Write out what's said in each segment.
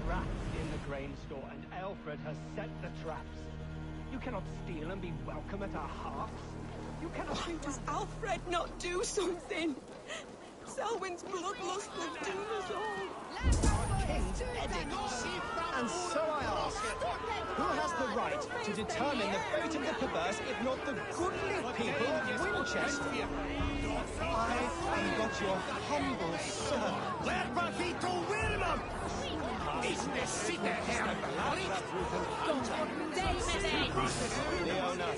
rats in the grain store, and Alfred has set the traps. You cannot steal and be welcome at our hearths. You cannot Why does Alfred not do something? Selwyn's bloodlust will doom us all. King's edict. And so I ask, who has the right to determine the fate of the perverse if not the goodly people of Winchester? I am but your humble servant. Leona,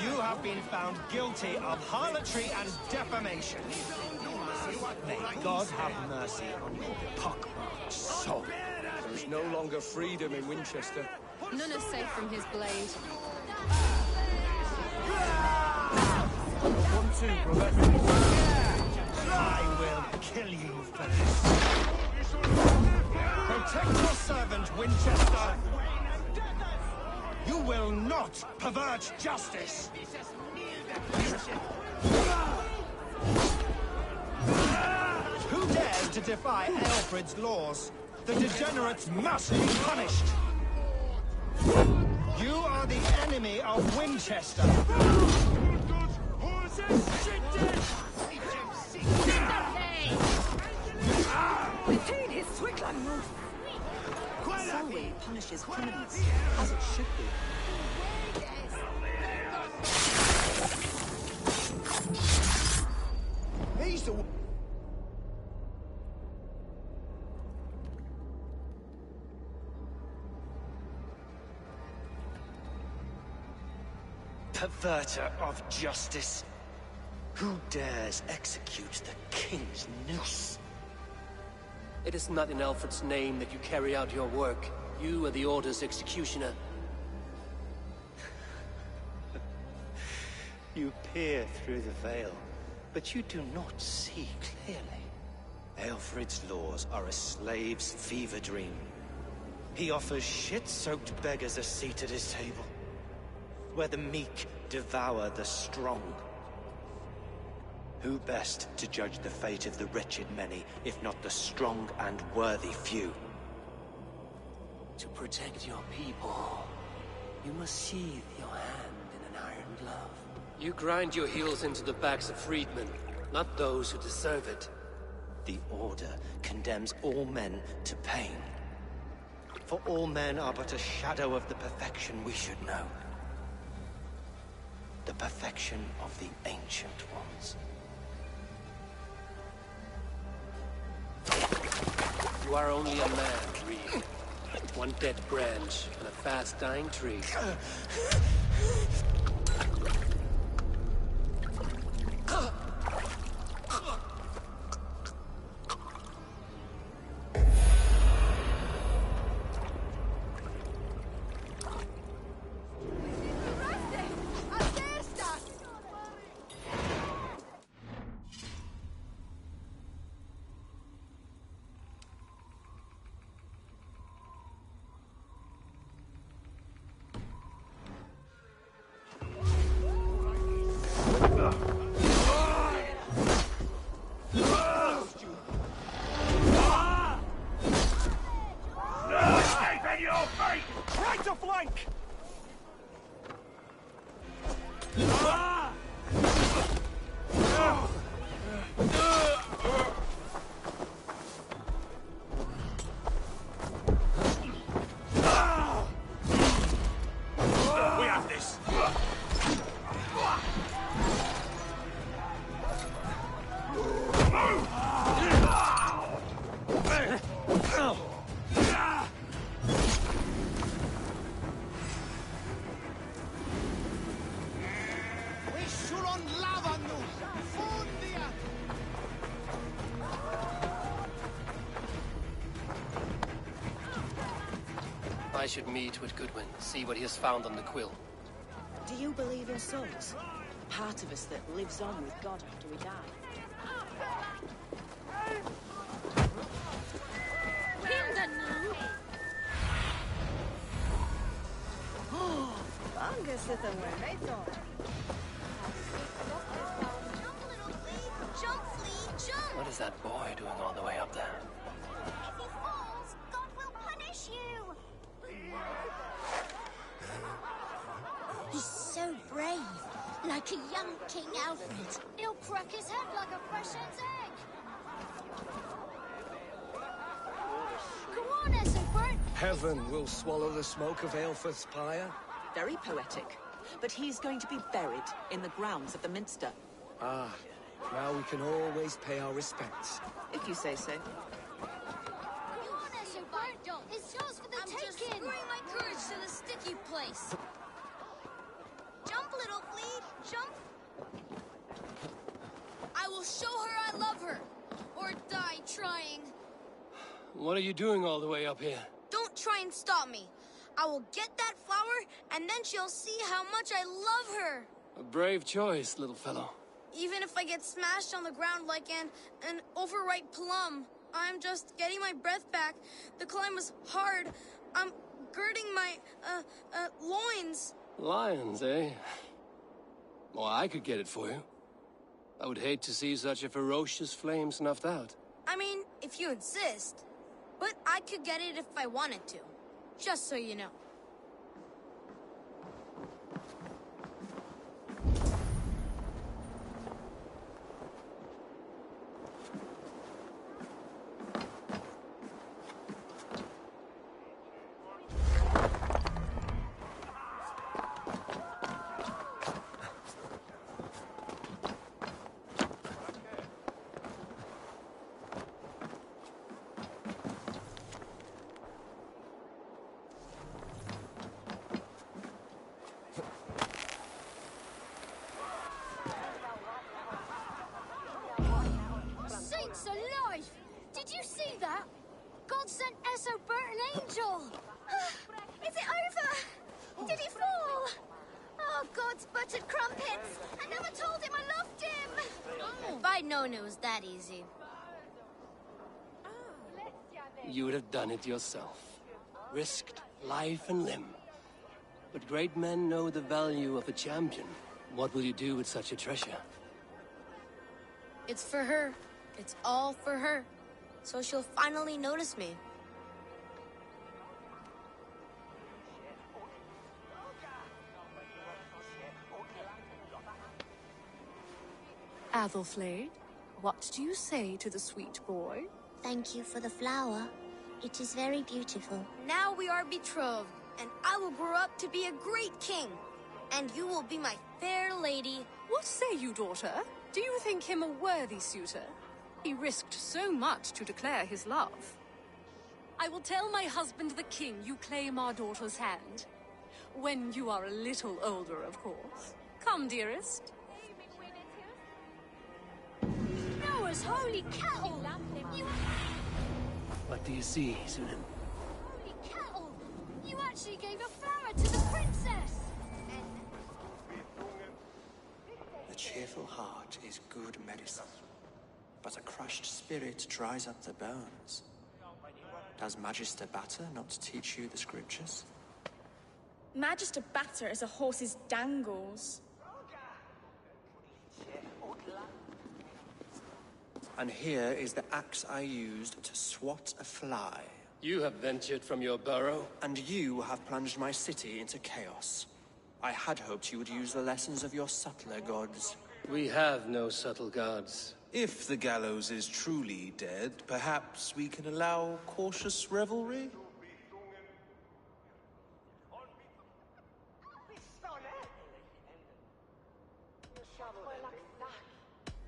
you have been found guilty of harlotry and defamation. May God have mercy on your pockmarked soul. There is no longer freedom in Winchester. None is safe from his blade. 1-2 from everyone. I will kill you for this. Protect your servant, Winchester. You will not pervert justice. Who dares to defy Alfred's laws? The degenerates must be punished. You are the enemy of Winchester. Retain his Swigland move. Selwyn punishes criminals, as it should be. He's the... Perverter of justice. Who dares execute the king's noose? It is not in Alfred's name that you carry out your work. You are the Order's executioner. You peer through the veil, but you do not see clearly. Alfred's laws are a slave's fever dream. He offers shit-soaked beggars a seat at his table, where the meek devour the strong. Who best to judge the fate of the wretched many, if not the strong and worthy few? To protect your people, you must sheathe your hand in an iron glove. You grind your heels into the backs of freedmen, not those who deserve it. The Order condemns all men to pain. For all men are but a shadow of the perfection we should know. The perfection of the Ancient Ones. You are only a man, Reed. One dead branch on a fast-dying tree. I should meet with Goodwin, see what he has found on the quill. Do you believe in souls? Part of us that lives on with God after we die. What is that boy doing all the way up there? If he falls, God will punish you! He's so brave, like a young King Alfred. He'll crack his head like a fresh hen's egg. Come on, Ethelbert! Heaven will swallow the smoke of Aelfred's pyre. Very poetic. But he's going to be buried in the grounds of the Minster. Ah, now we can always pay our respects. If you say so. Come on, Ethelbert! It's yours for the taking! I'm just screwing my courage to the sticky place. Jump, little flea, jump! I will show her I love her, or die trying. What are you doing all the way up here? Don't try and stop me. I will get that flower, and then she'll see how much I love her. A brave choice, little fellow. Even if I get smashed on the ground like an overripe plum, I'm just getting my breath back. The climb was hard. I'm girding my, loins. Lions, eh? Well, I could get it for you. I would hate to see such a ferocious flame snuffed out. I mean, if you insist. But I could get it if I wanted to. Just so you know. Saints alive! Did you see that? God sent Ethelbert an angel! Is it over? Did he fall? Oh, God's buttered crumpets! I never told him I loved him! If I'd known it was that easy. You would have done it yourself. Risked life and limb. But great men know the value of a champion. What will you do with such a treasure? It's for her. It's all for her. So she'll finally notice me. Athelflaed, what do you say to the sweet boy? Thank you for the flower. It is very beautiful. Now we are betrothed, and I will grow up to be a great king. And you will be my fair lady. What say you, daughter? Do you think him a worthy suitor? He risked so much to declare his love. I will tell my husband the king you claim our daughter's hand. When you are a little older, of course. Come, dearest. Noah's holy cattle! You... What do you see, Sunan? Holy cattle! You actually gave a flower to the princess! A cheerful heart is good medicine, but a crushed spirit dries up the bones. Does Magister Batter not teach you the scriptures? Magister Batter is a horse's dangles. And here is the axe I used to swat a fly. You have ventured from your burrow. And you have plunged my city into chaos. I had hoped you would use the lessons of your subtler gods. We have no subtle gods. If the gallows is truly dead, perhaps we can allow cautious revelry?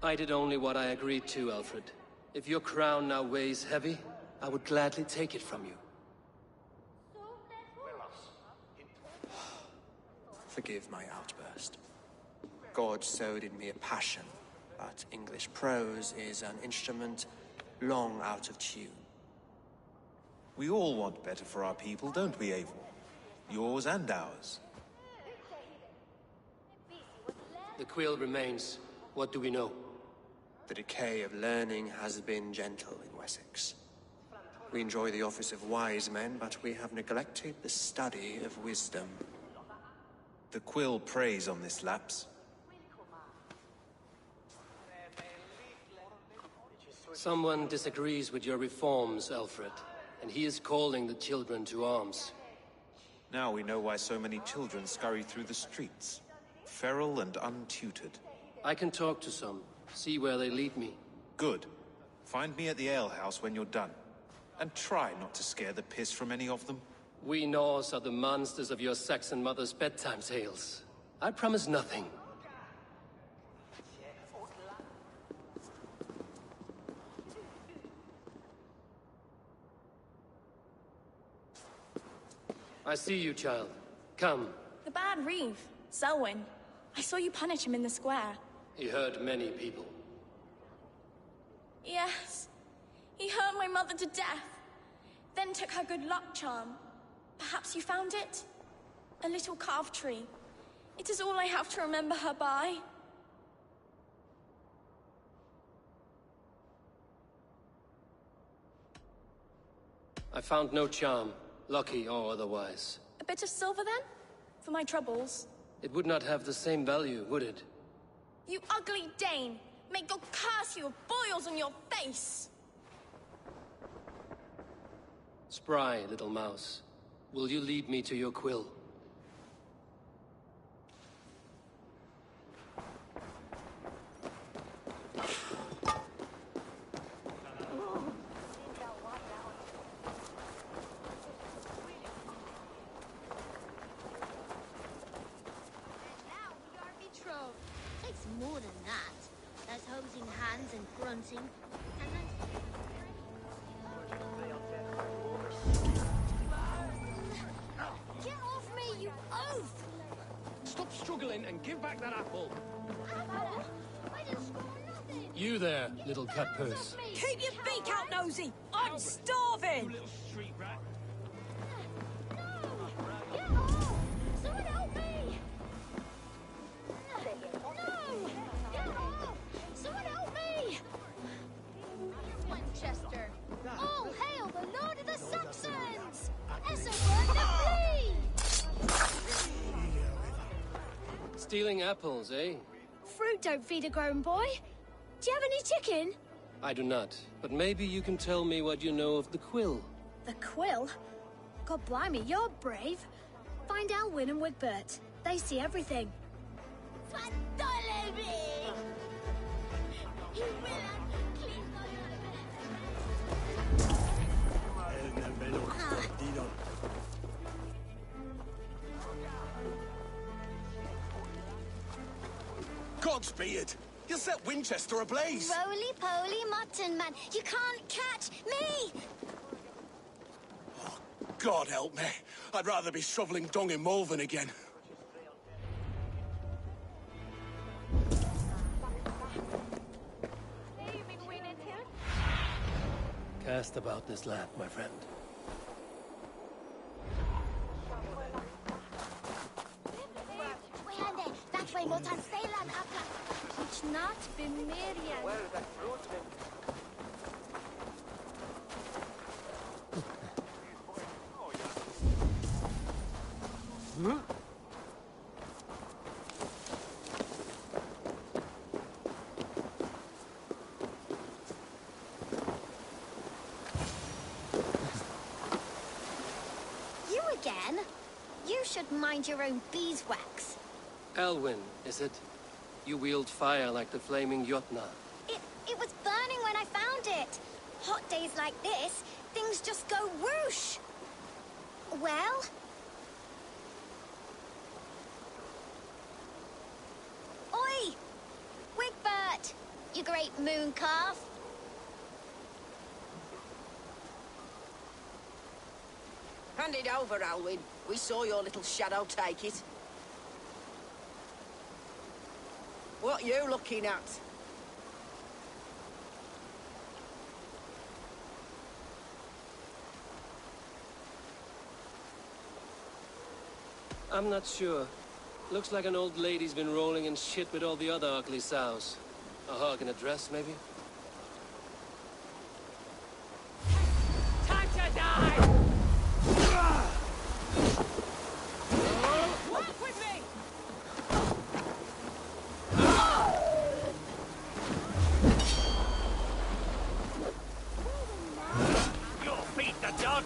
I did only what I agreed to, Alfred. If your crown now weighs heavy, I would gladly take it from you. Forgive my outburst. God sowed in me a passion, but English prose is an instrument long out of tune. We all want better for our people, don't we, Eivor? Yours and ours. The quill remains. What do we know? The decay of learning has been gentle in Wessex. We enjoy the office of wise men, but we have neglected the study of wisdom. The quill preys on this lapse. Someone disagrees with your reforms, Alfred. and he is calling the children to arms. Now we know why so many children scurry through the streets. Feral and untutored. I can talk to some, see where they lead me. Good. Find me at the alehouse when you're done. And try not to scare the piss from any of them. We Norse are the monsters of your Saxon mother's bedtime tales. I promise nothing. I see you, child. Come. The bad Reeve, Selwyn. I saw you punish him in the square. He hurt many people. Yes. He hurt my mother to death. Then took her good luck charm. Perhaps you found it? A little carved tree. It is all I have to remember her by. I found no charm, lucky or otherwise. A bit of silver, then? For my troubles? It would not have the same value, would it? You ugly Dane! May God curse you with boils on your face! Spry, little mouse. Will you lead me to your quill? Takes more than that. There's hosing hands and grunting, and then... Get off me, you oaf! Stop struggling and give back that apple. Apple? I didn't score nothing! You there, little cat purse. Keep your beak out, Nosy! I'm starving! Little street rat. No! Get off! Someone help me! No! Get off! Someone help me! Winchester! All hail the Lord of the Saxons! Esselburn the Flea! Stealing apples, eh? Fruit don't feed a grown boy. Do you have any chicken? I do not, but maybe you can tell me what you know of the quill. The quill? God blimey, you're brave. Find Elwyn and Wigbert. They see everything. Godspeed! You set Winchester ablaze! Roly-poly mutton man, you can't catch me! God help me. I'd rather be shoveling dung in Malvern again. Cast about this land, my friend. That's why Motan Seylan Appa. It's not Bimirian. You again? You should mind your own beeswax. Elwyn, is it? You wield fire like the flaming Jotnar. It was burning when I found it. Hot days like this, things just go whoosh. Well? Oi! Wigbert! You great moon calf. Hand it over, Alwyn. We saw your little shadow take it. What you looking at? I'm not sure. Looks like an old lady's been rolling in shit with all the other ugly sows. A hug and a dress, maybe? Time to die! Walk with me! Your feet, the dog!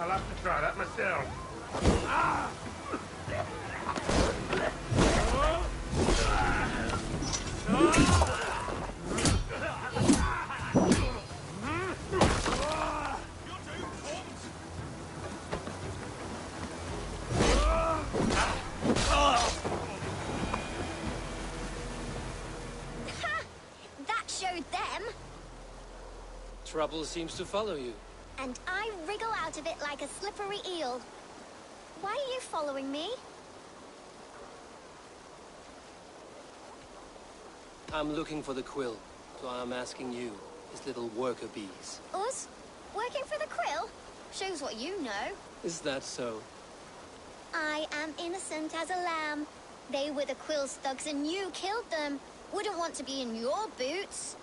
I'll have to try that myself. Ah! That showed them. Trouble seems to follow you. And I wriggle out of it like a slippery eel. Why are you following me? I'm looking for the quill, so I'm asking you, his little worker bees. Us? Working for the Quill? Shows what you know. Is that so? I am innocent as a lamb. They were the Quill's thugs and you killed them. Wouldn't want to be in your boots.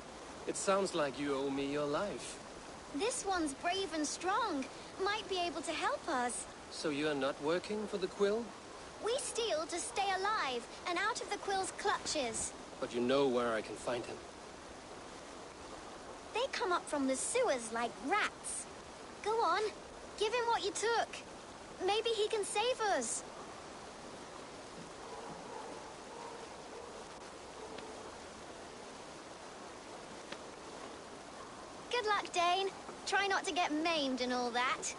It sounds like you owe me your life. This one's brave and strong. Might be able to help us. So you're not working for the quill? We steal to stay alive and out of the Quill's clutches. But you know where I can find him. They come up from the sewers like rats. Go on, give him what you took. Maybe he can save us. Good luck, Dane. Try not to get maimed and all that.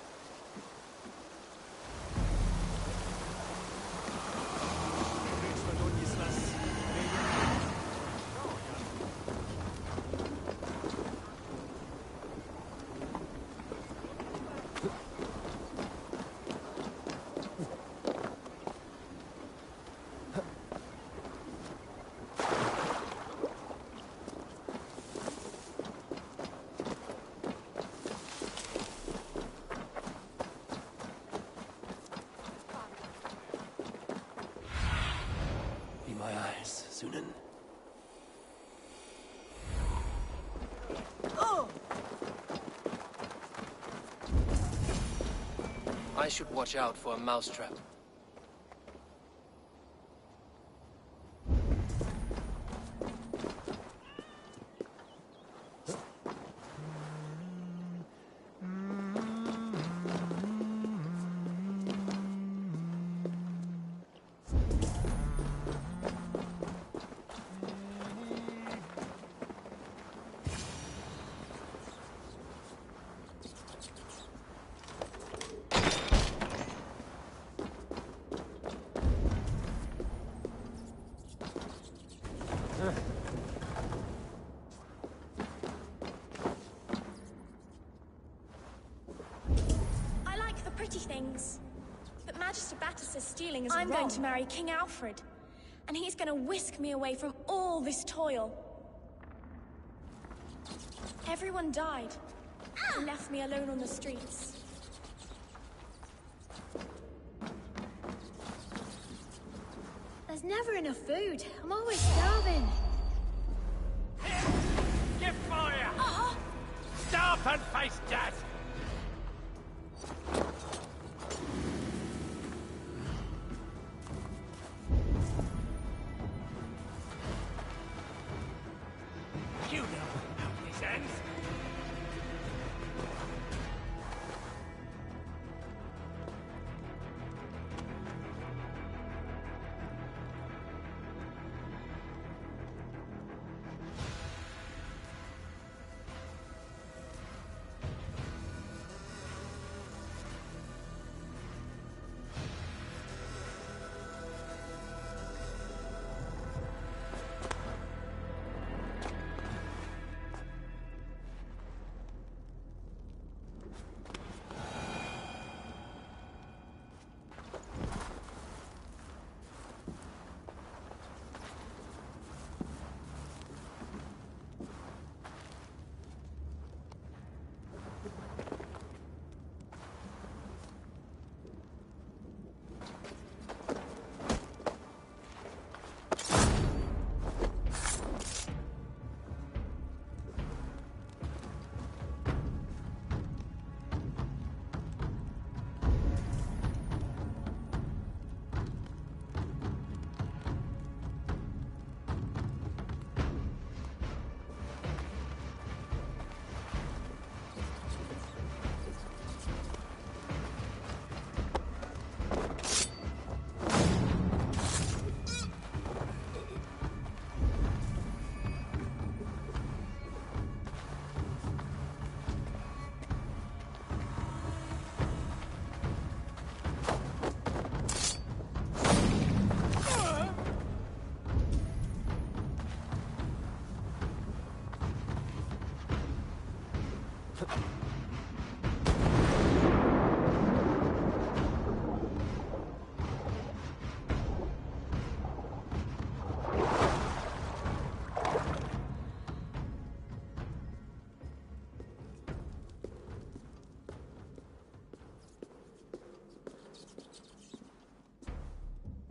Be my eyes, Sunan. I should watch out for a mousetrap. I like the pretty things. But Magister Battus's stealing is wrong. I'm going to marry King Alfred. And he's going to whisk me away from all this toil. Everyone died. And left me alone on the streets. There's never enough food. I'm always starving. Give fire! Stop and face death! You know how this ends.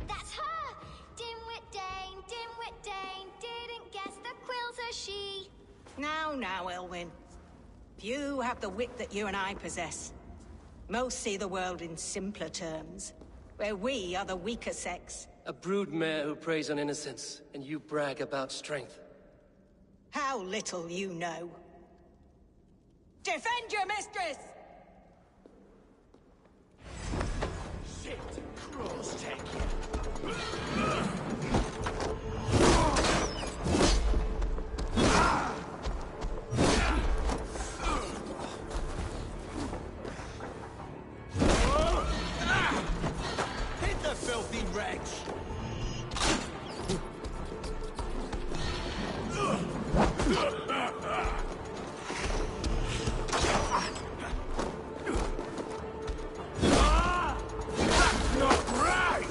That's her! Dimwit Dane, didn't guess the quilter she. Now, Elwyn. Few have the wit that you and I possess. Most see the world in simpler terms, where we are the weaker sex. A broodmare who preys on innocence, and you brag about strength. How little you know. Defend your mistress! Shit! Cross take you. Hit the filthy wretch! Not right!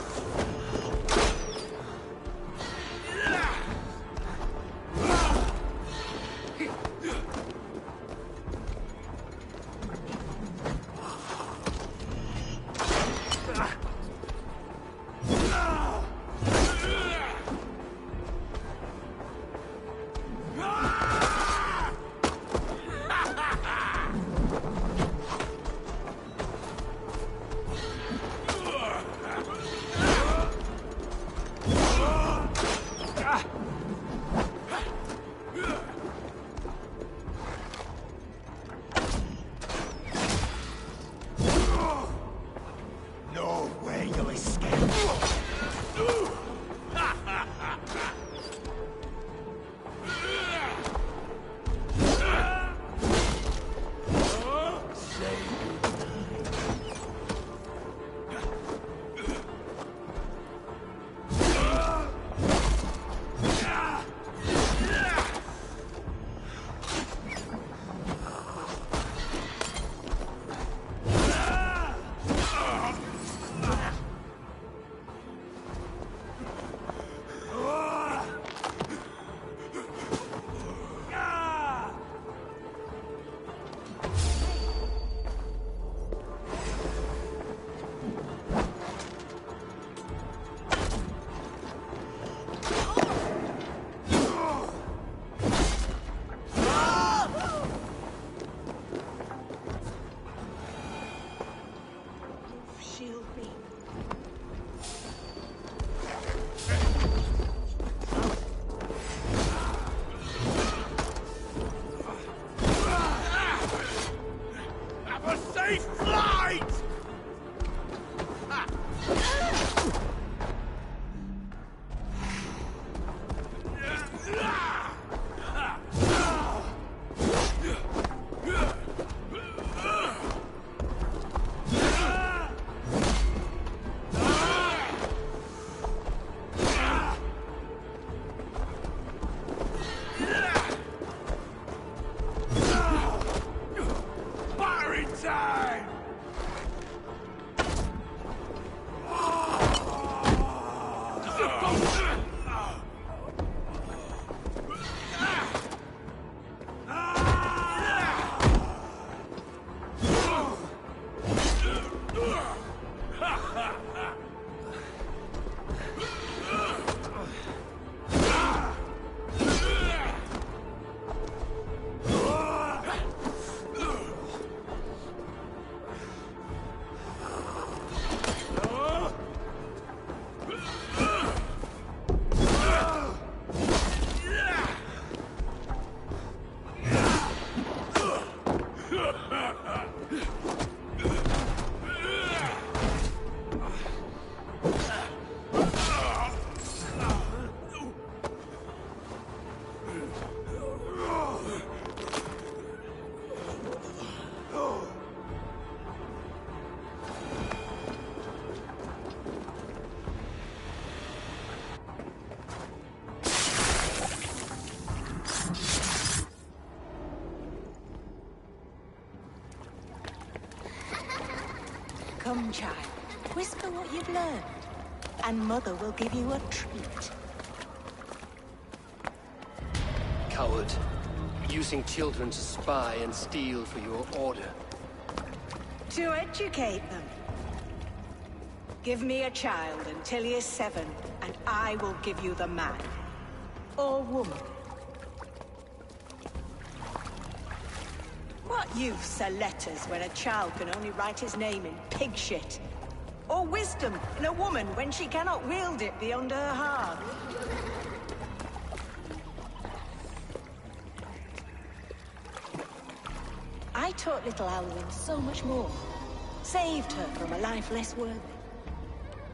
Come, child. Whisper what you've learned, and Mother will give you a treat. Coward. Using children to spy and steal for your order. To educate them. Give me a child until he is 7, and I will give you the man. Or woman. What use are letters when a child can only write his name in pig shit? Or wisdom in a woman when she cannot wield it beyond her heart? I taught little Alwyn so much more. Saved her from a life less worthy.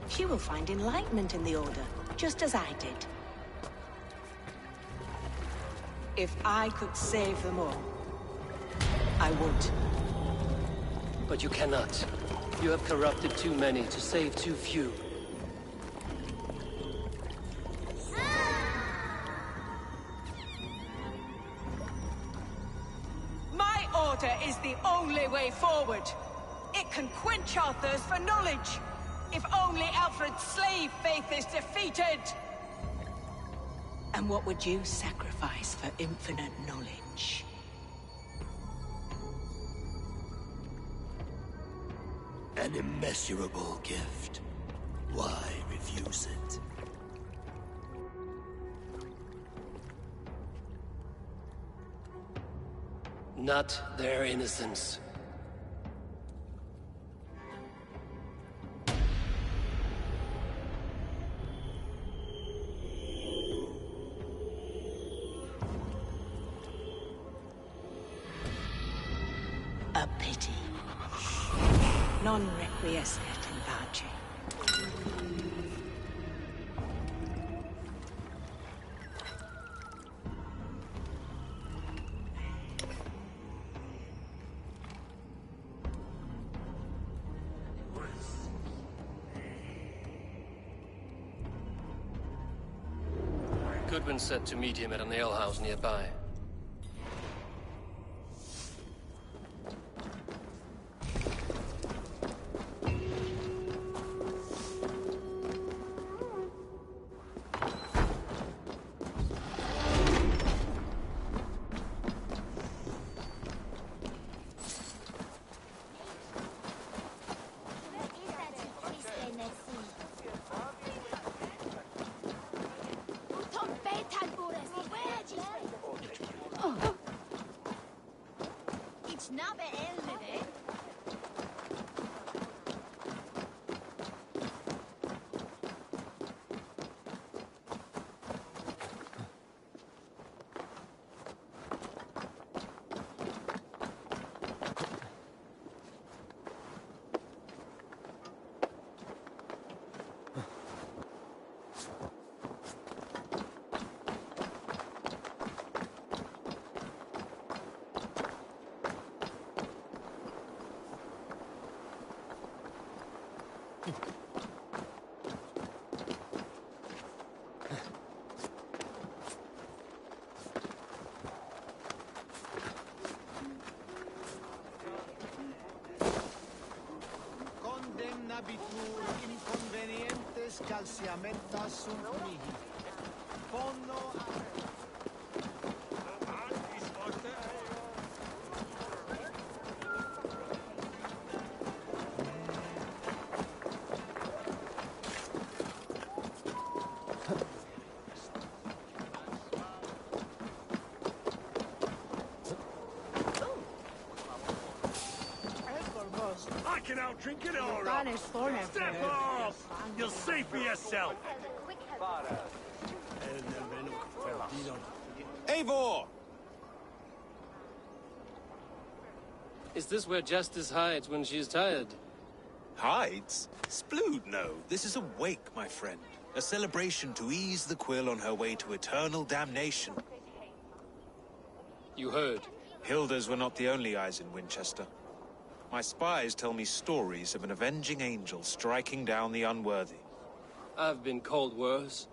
She will find enlightenment in the Order, just as I did. If I could save them all, I would. But you cannot. You have corrupted too many to save too few. My order is the only way forward. It can quench our thirst for knowledge. If only Alfred's slave faith is defeated. And what would you sacrifice for infinite knowledge? An immeasurable gift. Why refuse it? Not their innocence. A pity. Non requiescat in pace. Goodwin said to meet him at an alehouse nearby. Condemnabitur inconvenientes calciamentas sunt mihi. Ponno I can outdrink it all right. Step off! You'll see for yourself. Eivor! Is this where Justice hides when she's tired? Hides? Splood, no. This is a wake, my friend. A celebration to ease the quill on her way to eternal damnation. You heard. Hilda's were not the only eyes in Winchester. My spies tell me stories of an avenging angel striking down the unworthy. I've been called worse.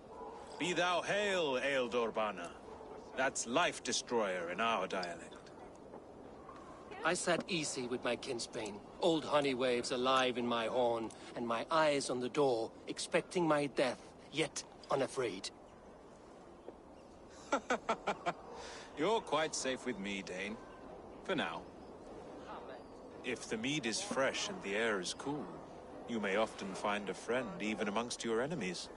Be thou hail, Ealdor Bana. That's Life Destroyer in our dialect. I sat easy with my kinsbane, old honey waves alive in my horn, and my eyes on the door, expecting my death, yet unafraid. You're quite safe with me, Dane. For now. If the mead is fresh and the air is cool, you may often find a friend even amongst your enemies.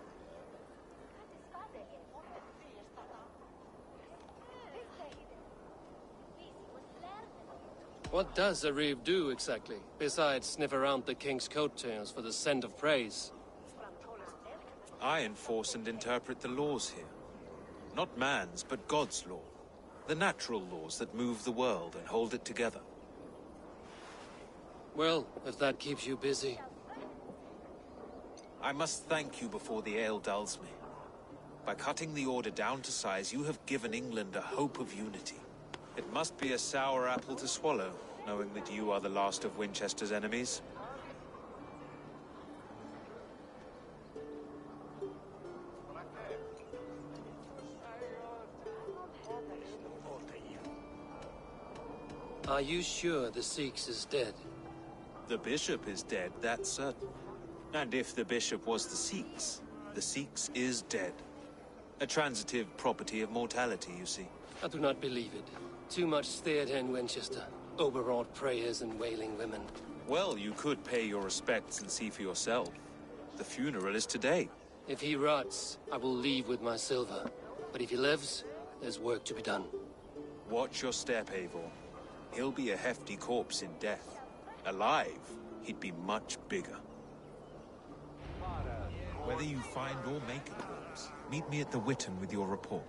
What does a reeve do exactly, besides sniff around the king's coattails for the scent of praise? I enforce and interpret the laws here. Not man's, but God's law. The natural laws that move the world and hold it together. Well, if that keeps you busy. I must thank you before the ale dulls me. By cutting the order down to size, you have given England a hope of unity. It must be a sour apple to swallow, knowing that you are the last of Winchester's enemies. Are you sure the Sikhs is dead? The bishop is dead, that's certain. And if the bishop was the Sikhs is dead. A transitive property of mortality, you see. I do not believe it. Too much theatre in Winchester. Overwrought prayers and wailing women. Well, you could pay your respects and see for yourself. The funeral is today. If he rots, I will leave with my silver. But if he lives, there's work to be done. Watch your step, Eivor. He'll be a hefty corpse in death. Alive, he'd be much bigger. Whether you find or make a corpse, meet me at the Witten with your report.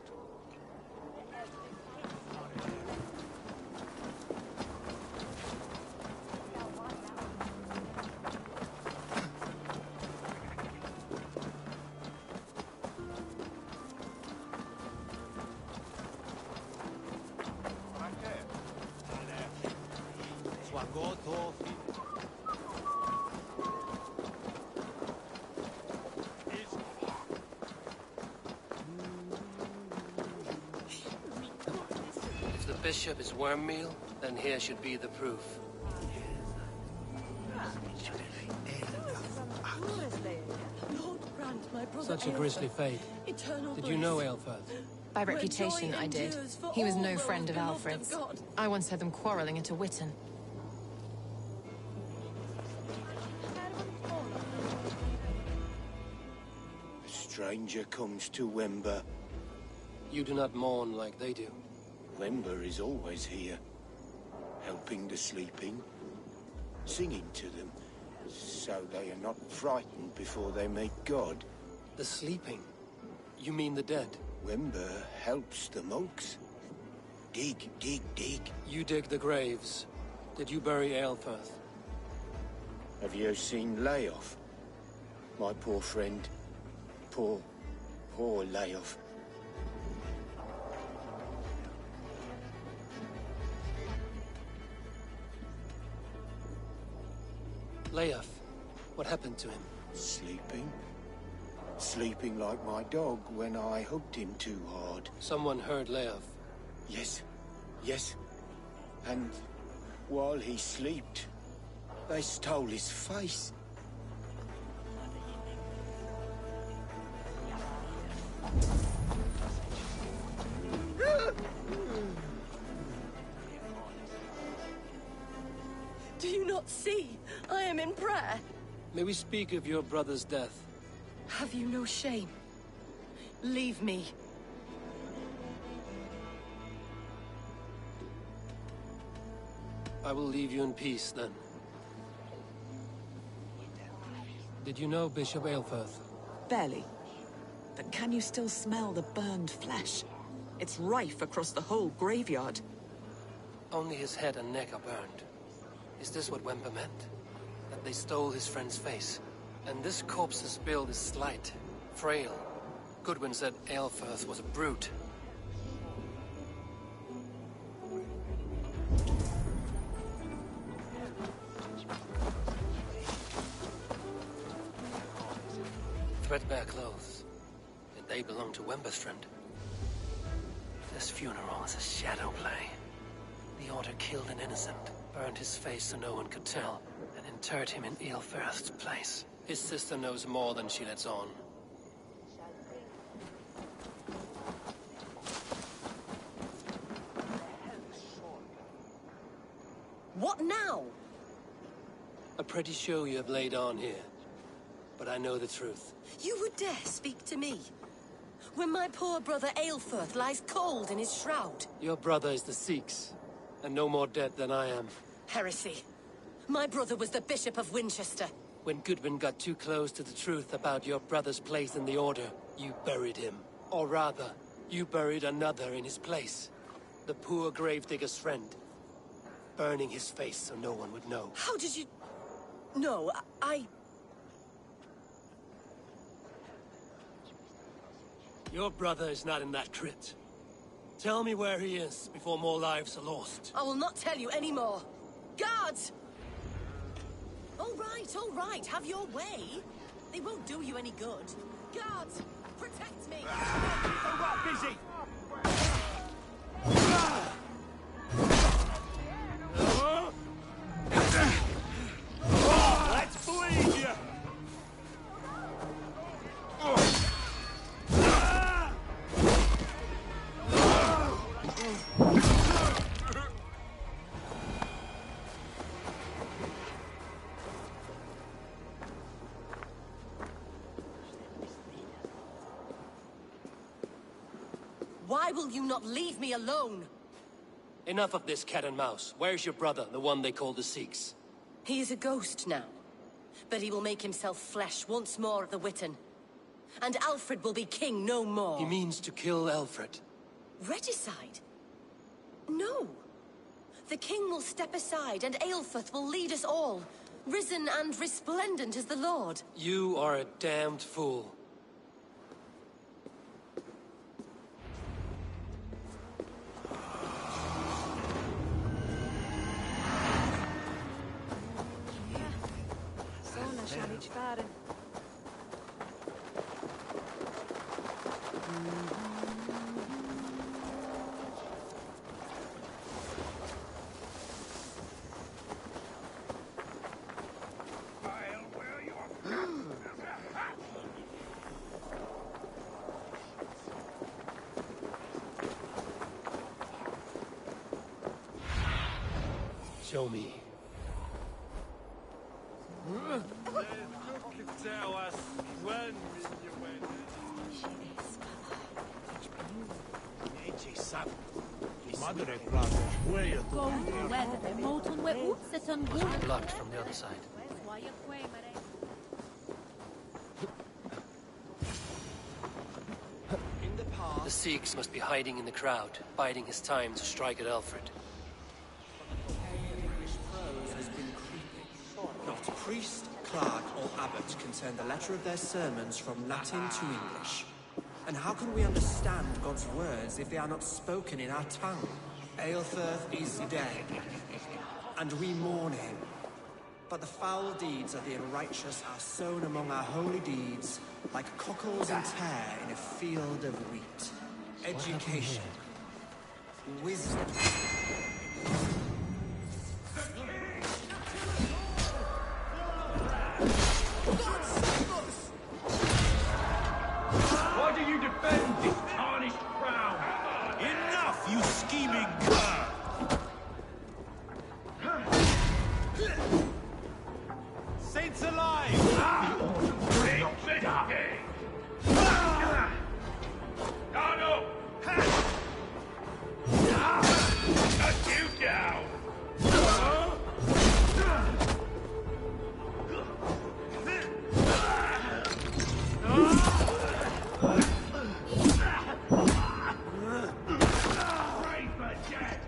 If the bishop is worm meal, then here should be the proof. Such a grisly fate. Did you know Aelfirth? By reputation, I did. He was no friend of Alfred's. I once heard them quarreling at a Witten. A stranger comes to Wember. You do not mourn like they do. Wember is always here, helping the sleeping, singing to them, so they are not frightened before they meet God. The sleeping? You mean the dead? Wember helps the monks. Dig, dig, dig. You dig the graves. Did you bury Aelfirth? Have you seen Layoff? My poor friend. Poor Layoff. Leof, what happened to him? Sleeping? Sleeping like my dog when I hugged him too hard. Someone heard Leof. Yes. And while he slept, they stole his face. Do you not see? I am in prayer. May we speak of your brother's death? Have you no shame? Leave me. I will leave you in peace, then. Did you know Bishop Aelfirth? Barely. But can you still smell the burned flesh? It's rife across the whole graveyard. Only his head and neck are burned. Is this what Wemper meant? That they stole his friend's face? And this corpse's build is slight, frail. Goodwin said Aelfirth was a brute. Threadbare clothes. Did they belong to Wemper's friend? This funeral is a shadow play. The Order killed an innocent, burned his face so no one could tell, and interred him in Aelfirth's place. His sister knows more than she lets on. What now? A pretty show you have laid on here. But I know the truth. You would dare speak to me? When my poor brother Aelfirth lies cold in his shroud. Your brother is the Sikhs, and no more dead than I am. Heresy. My brother was the Bishop of Winchester. When Goodwin got too close to the truth about your brother's place in the Order, you buried him. Or rather, you buried another in his place. The poor gravedigger's friend. Burning his face so no one would know. How did you... No, Your brother is not in that crypt. Tell me where he is before more lives are lost. I will not tell you any more. Guards! All right, have your way. They won't do you any good. Guards, protect me! Busy! Let's bleed you! Why will you not leave me alone? Enough of this cat and mouse. Where's your brother, the one they call the Sikhs? He is a ghost now. But he will make himself flesh once more of the Witten. And Alfred will be king no more. He means to kill Alfred. Regicide? No. The king will step aside and Aelfirth will lead us all. Risen and resplendent as the Lord. You are a damned fool. Show me. Blocked from the other side. The Sikhs must be hiding in the crowd, biding his time to strike at Alfred. Not priest, clerk, or abbot can turn the letter of their sermons from Latin to English. And how can we understand God's words if they are not spoken in our tongue? Aelfirth is dead, and we mourn him. But the foul deeds of the unrighteous are sown among our holy deeds, like cockles and tare in a field of wheat. Education, wisdom. Why do you defend this tarnished crown? Enough, you scheming cur! Saints alive! Darno! Cut you down! Pray for death!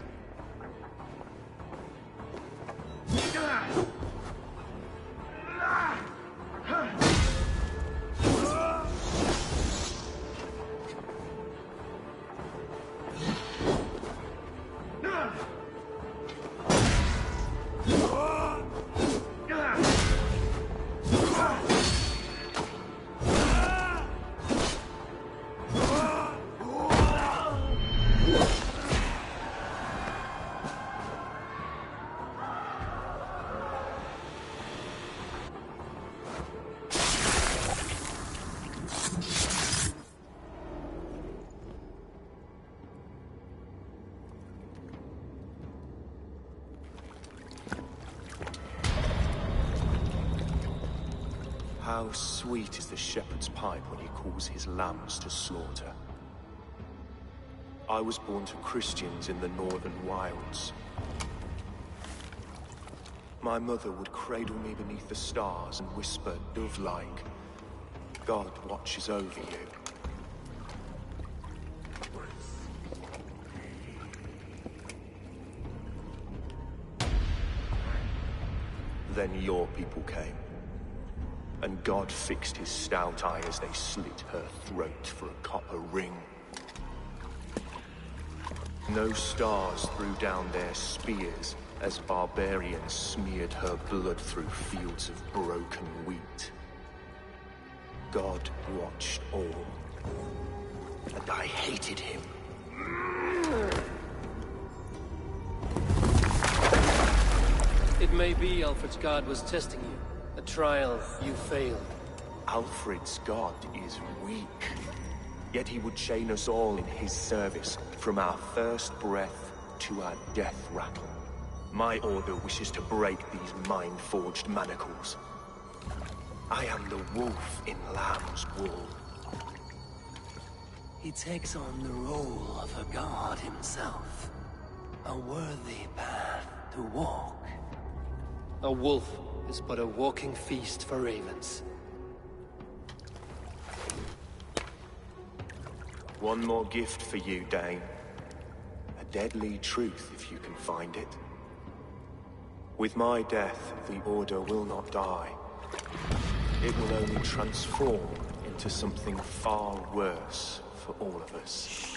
How sweet is the shepherd's pipe when he calls his lambs to slaughter. I was born to Christians in the northern wilds. My mother would cradle me beneath the stars and whisper, dove-like, God watches over you. Then your people came, and God fixed his stout eye as they slit her throat for a copper ring. No stars threw down their spears as barbarians smeared her blood through fields of broken wheat. God watched all, and I hated him. It may be Alfred's god was testing you. A trial you failed. Alfred's god is weak. Yet he would chain us all in his service, from our first breath to our death rattle. My order wishes to break these mind-forged manacles. I am the wolf in lamb's wool. He takes on the role of a god himself. A worthy path to walk. A wolf is but a walking feast for ravens. One more gift for you, Dane. A deadly truth, if you can find it. With my death, the Order will not die. It will only transform into something far worse for all of us.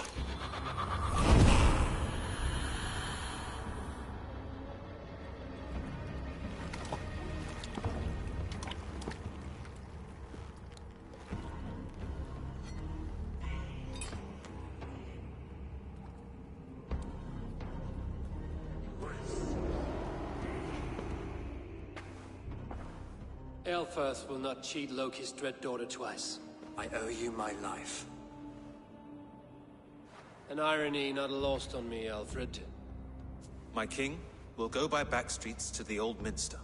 Elfirth will not cheat Loki's dread daughter twice. I owe you my life. An irony not lost on me, Alfred. My king, we'll go by back streets to the Old Minster.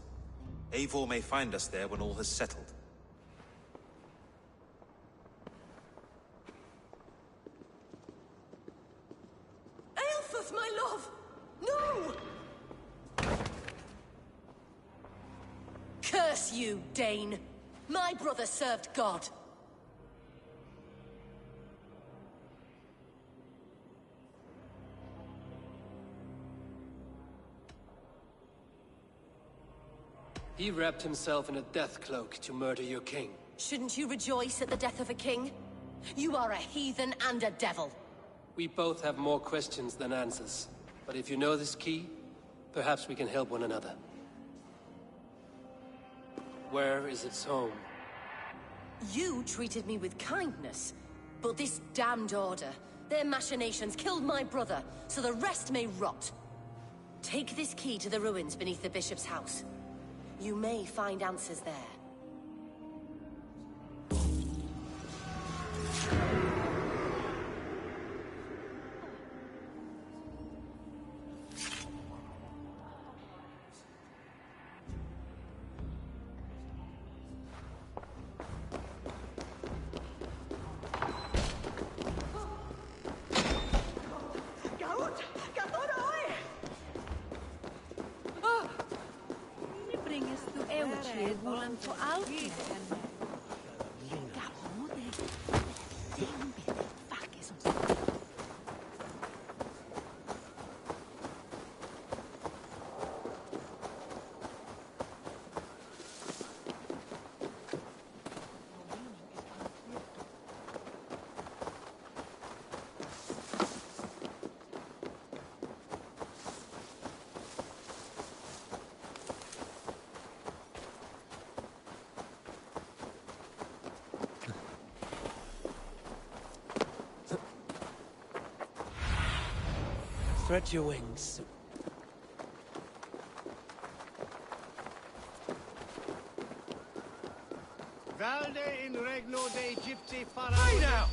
Eivor may find us there when all has settled. Aelfirth, my love! No! Curse you, Dane! My brother served God. He wrapped himself in a death cloak to murder your king. Shouldn't you rejoice at the death of a king? You are a heathen and a devil. We both have more questions than answers. But if you know this key, perhaps we can help one another. Where is its home? You treated me with kindness, but this damned Order, their machinations killed my brother, so the rest may rot. Take this key to the ruins beneath the Bishop's house. You may find answers there. Spread your wings. Valde in regno de Egypti para. Hey now!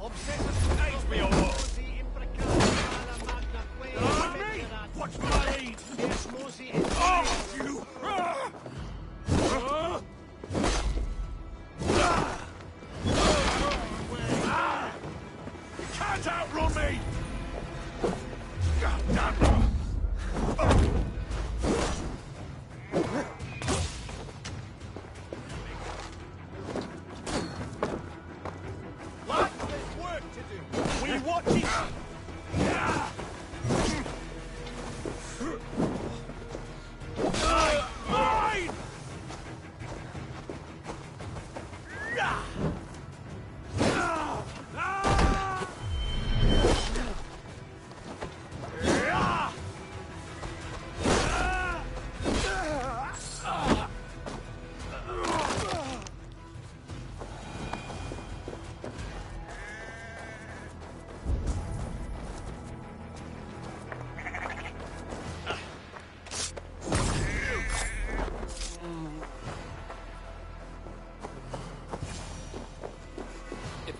Age me or what? Me? Watch my lead! Off you!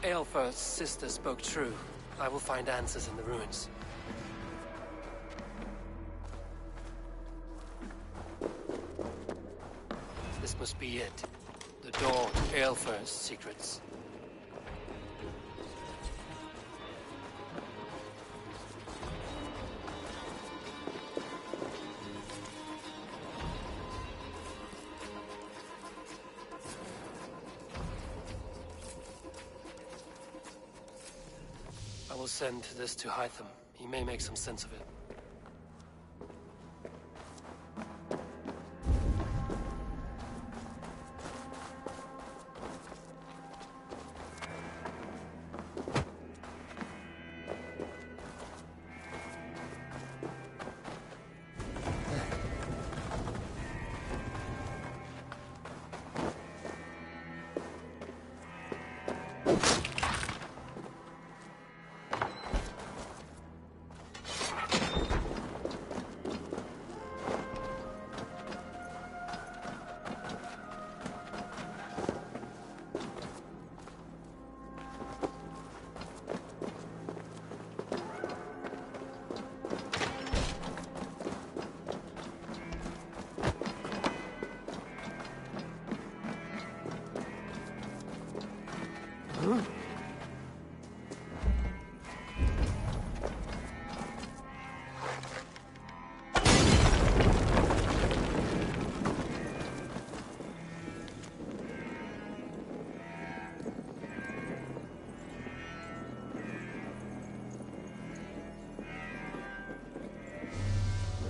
Aelfir's sister spoke true. I will find answers in the ruins. This must be it. The door to Aelfir's secrets. I will send this to Hytham. He may make some sense of it.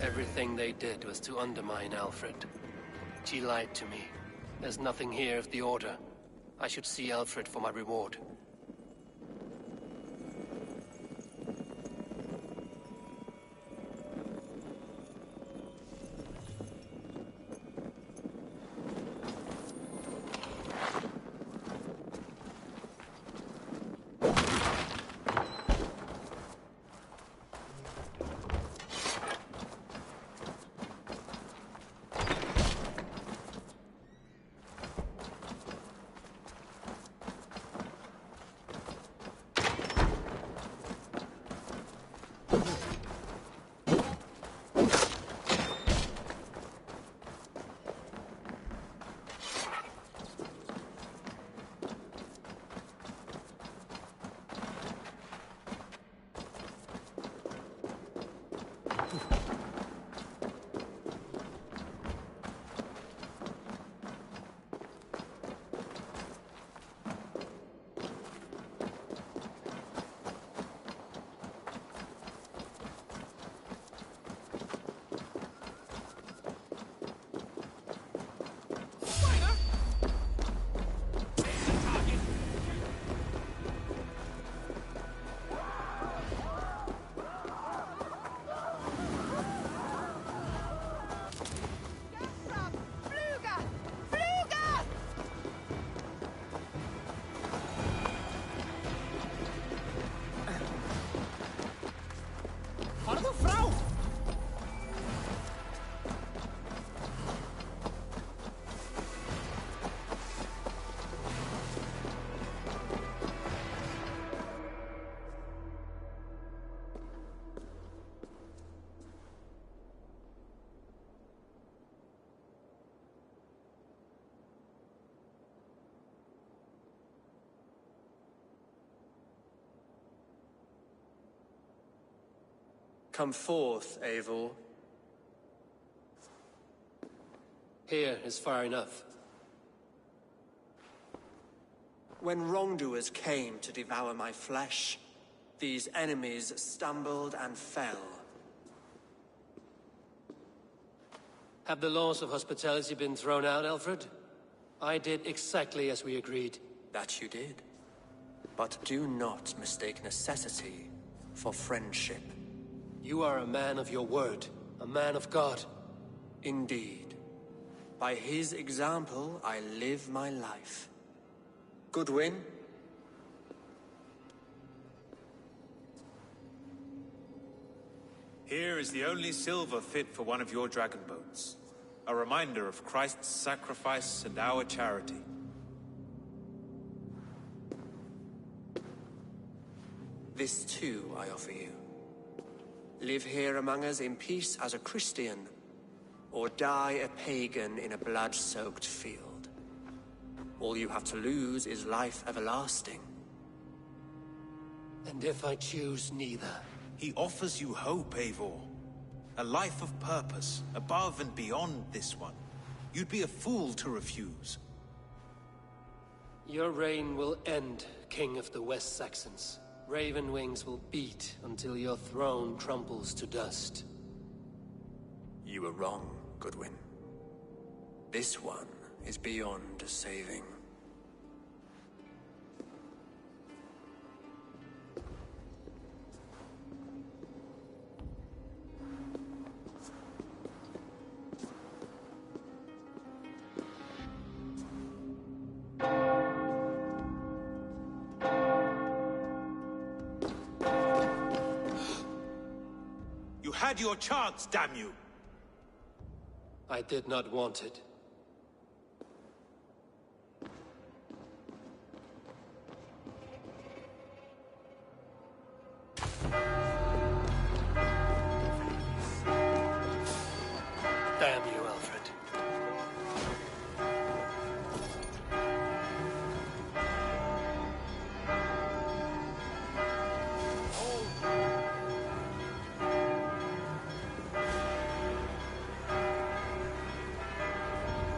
Everything they did was to undermine Alfred. She lied to me. There's nothing here of the Order. I should see Alfred for my reward. Come forth, Eivor. Here is far enough. When wrongdoers came to devour my flesh, these enemies stumbled and fell. Have the laws of hospitality been thrown out, Alfred? I did exactly as we agreed. That you did. But do not mistake necessity for friendship. You are a man of your word, a man of God. Indeed. By his example, I live my life. Goodwin? Here is the only silver fit for one of your dragon boats. A reminder of Christ's sacrifice and our charity. This too I offer you. Live here among us in peace as a Christian, or die a pagan in a blood-soaked field. All you have to lose is life everlasting. And if I choose neither? He offers you hope, Eivor. A life of purpose, above and beyond this one. You'd be a fool to refuse. Your reign will end, King of the West Saxons. Raven wings will beat until your throne tramples to dust. You were wrong, Goodwin. This one is beyond saving. You had your chance, damn you! I did not want it. Damn you, Alfred.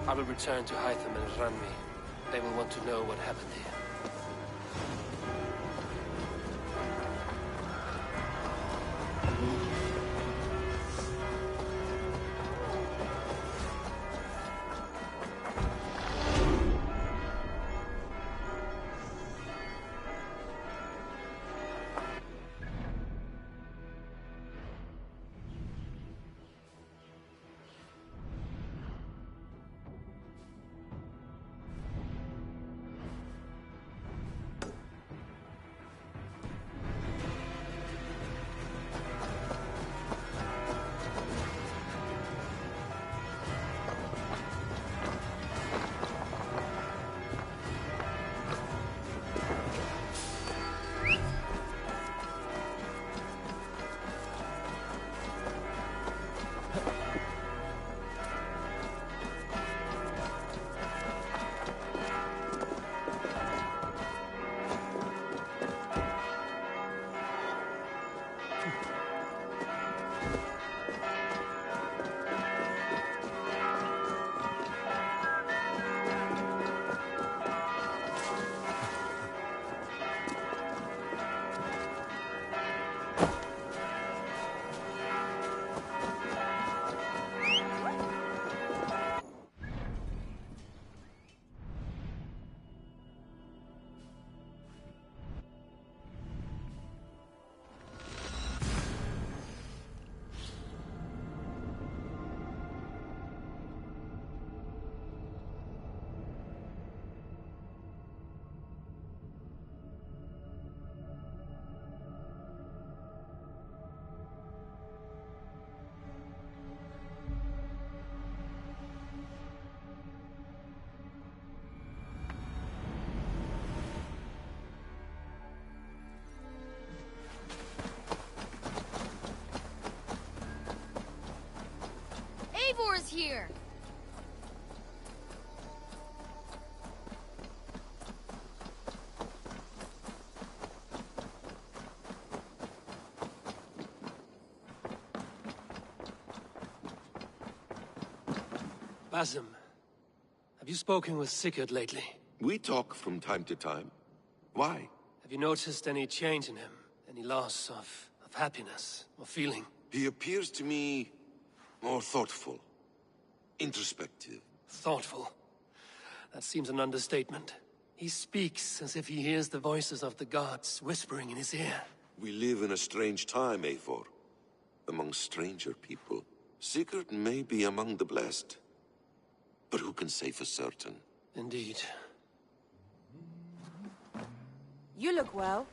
I will return to Hytham and Ranmi. They will want to know what happened here. Eivor is here! Basim, have you spoken with Sigurd lately? We talk from time to time. Why? Have you noticed any change in him? Any loss of happiness or feeling? He appears to me more thoughtful, introspective. Thoughtful? That seems an understatement. He speaks as if he hears the voices of the gods whispering in his ear. We live in a strange time, Eivor. Among stranger people. Sigurd may be among the blessed. But who can say for certain? Indeed. You look well.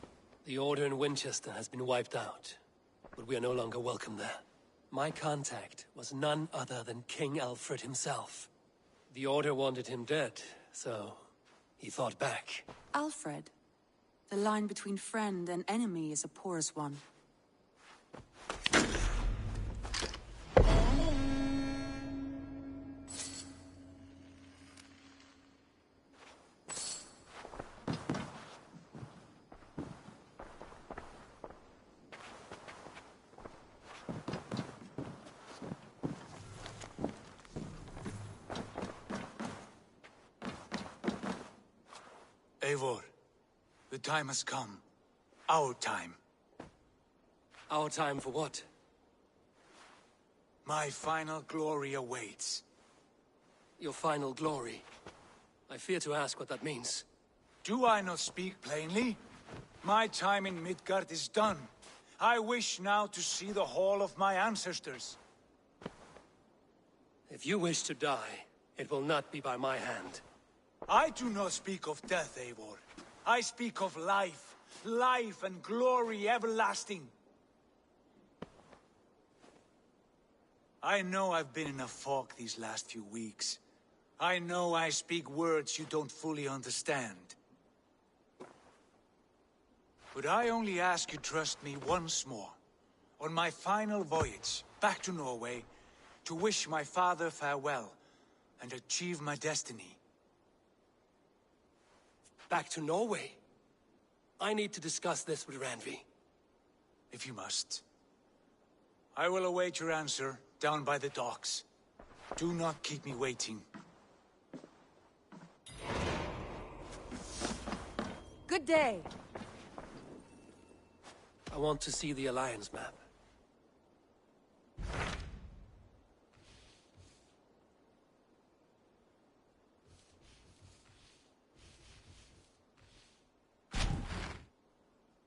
The Order in Winchester has been wiped out, but we are no longer welcome there. My contact was none other than King Alfred himself. The Order wanted him dead, so he fought back. Alfred? The line between friend and enemy is a porous one. Eivor, the time has come. Our time. Our time for what? My final glory awaits. Your final glory? I fear to ask what that means. Do I not speak plainly? My time in Midgard is done. I wish now to see the hall of my ancestors. If you wish to die, it will not be by my hand. I do not speak of death, Eivor. I speak of life. Life and glory everlasting. I know I've been in a fog these last few weeks. I know I speak words you don't fully understand. But I only ask you trust me once more. On my final voyage back to Norway, to wish my father farewell and achieve my destiny. Back to Norway? I need to discuss this with Randvi. If you must. I will await your answer down by the docks. Do not keep me waiting. Good day. I want to see the Alliance map.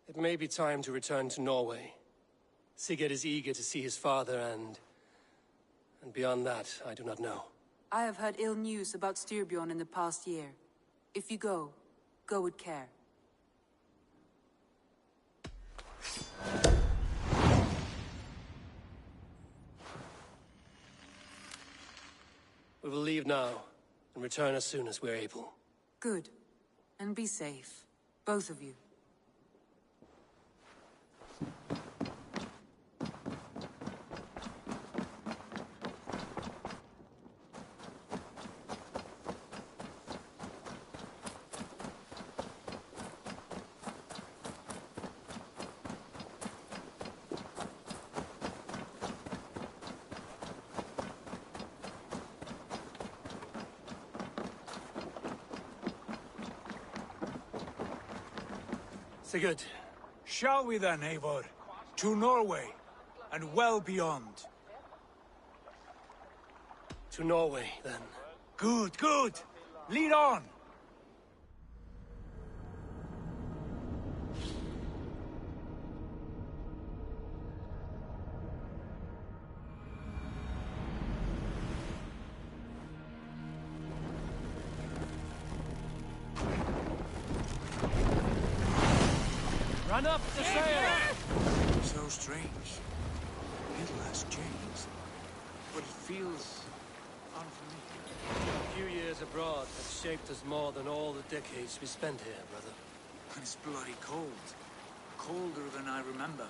It may be time to return to Norway. Sigurd is eager to see his father and beyond that, I do not know. I have heard ill news about Styrbjorn in the past year. If you go, go with care. We will leave now and return as soon as we're able. Good. And be safe. Both of you. Sigurd. Shall we then, Eivor? To Norway, and well beyond. To Norway, then. Good, good! Lead on! Run up the sail! So strange. Little has changed, but it feels unfamiliar. A few years abroad have shaped us more than all the decades we spent here, brother. And it's bloody cold. Colder than I remember.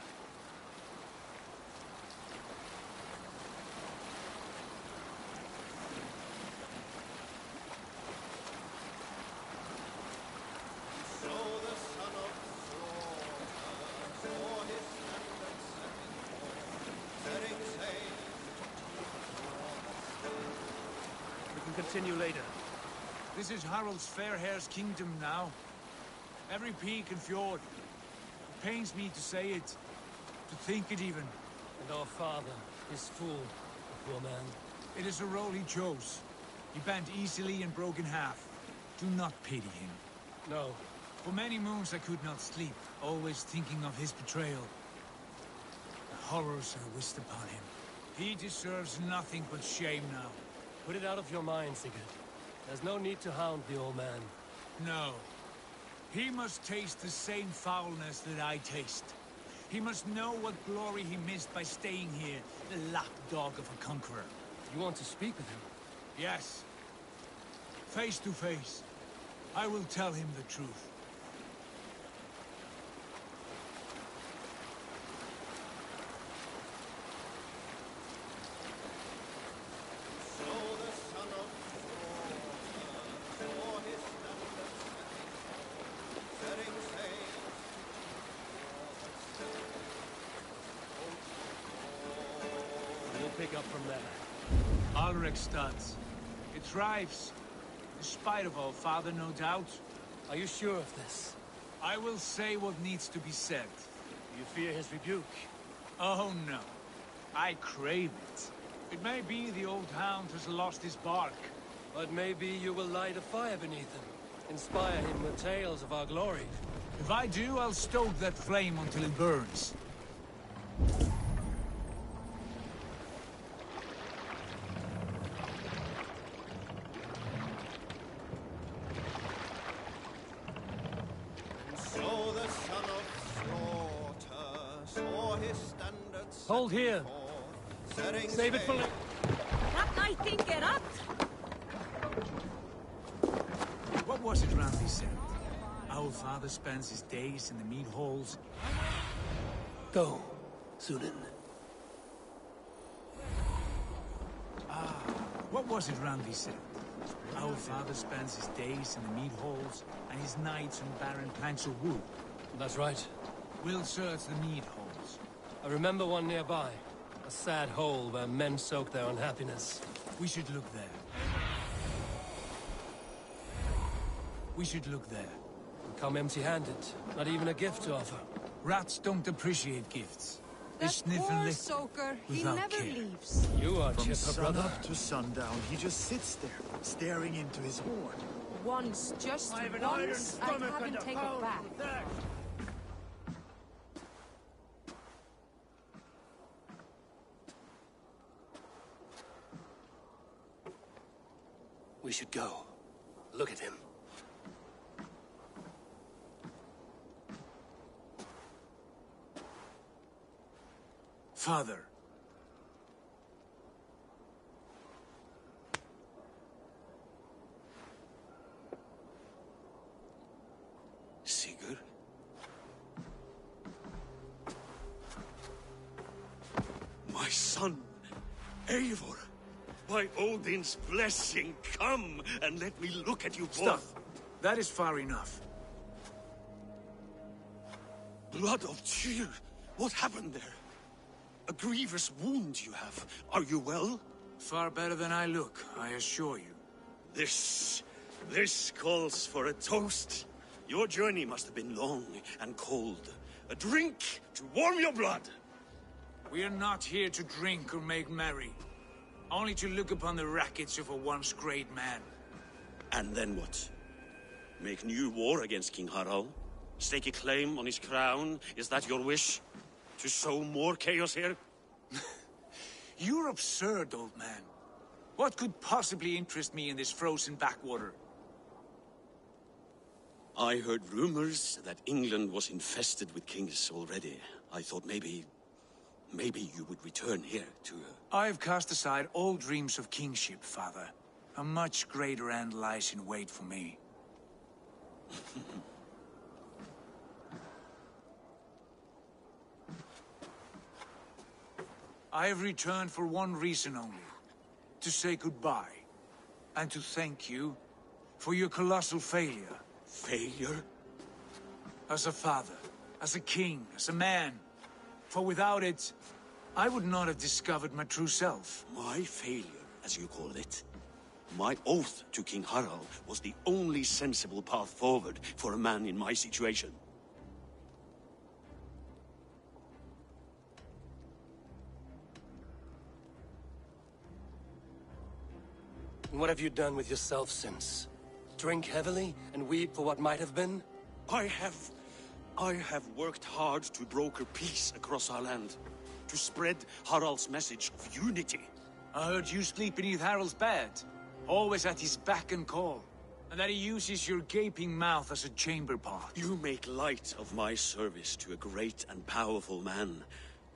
Continue later. This is Harald's Fairhair's kingdom now. Every peak and fjord. It pains me to say it, to think it even. And our father is full, the poor man. It is a role he chose. He bent easily and broke in half. Do not pity him. No. For many moons I could not sleep, always thinking of his betrayal. The horrors I wished upon him. He deserves nothing but shame now. Put it out of your mind, Sigurd. There's no need to hound the old man. No. He must taste the same foulness that I taste. He must know what glory he missed by staying here, the lapdog of a conqueror. You want to speak with him? Yes. Face to face. I will tell him the truth. from there. Alrekstad. It thrives. In spite of all, father, no doubt. Are you sure of this? I will say what needs to be said. You fear his rebuke? Oh, no. I crave it. It may be the old hound has lost his bark. But maybe you will light a fire beneath him. Inspire him with tales of our glory. If I do, I'll stoke that flame until it burns. So the son of slaughter saw his standards. Hold here. Save it for later. That I think it up. What was it Randvi said? Our father spends his days in the mead halls. Go, Sunan. What was it Randvi said? Our father spends his days in the mead halls, and his nights on barren planks of wood. That's right. We'll search the mead halls. I remember one nearby. A sad hole where men soak their unhappiness. We should look there. We should look there. We come empty-handed. Not even a gift to offer. Rats don't appreciate gifts. They That sniff poor and lick soaker, he without never care. leaves. You are From chipper, brother. sunup to sundown, he just sits there, staring into his horn. Once, just I have an iron once, I'd stomach have and him a take pound it back. of that. We should go. Look at him. Father. Sigurd? My son, Eivor. By Odin's blessing, come and let me look at you both. Stop. That is far enough. Blood of Tyr, what happened there? A grievous wound you have. Are you well? Far better than I look, I assure you. This calls for a toast. Your journey must have been long and cold. A drink to warm your blood. We are not here to drink or make merry. Only to look upon the wreckage of a once great man. And then what? Make new war against King Harald? Stake a claim on his crown? Is that your wish? To sow more chaos here? You're absurd, old man. What could possibly interest me in this frozen backwater? I heard rumors that England was infested with kings already. I thought maybe you would return here to... I've cast aside all dreams of kingship, father. A much greater end lies in wait for me. I have returned for one reason only. To say goodbye. And to thank you for your colossal failure. Failure? As a father, as a king, as a man. For without it, I would not have discovered my true self. My failure, as you call it. My oath to King Harald was the only sensible path forward for a man in my situation. And what have you done with yourself since? Drink heavily and weep for what might have been? I have worked hard to broker peace across our land. To spread Harald's message of unity. I heard you sleep beneath Harald's bed. Always at his beck and call. And that he uses your gaping mouth as a chamber pot. You make light of my service to a great and powerful man.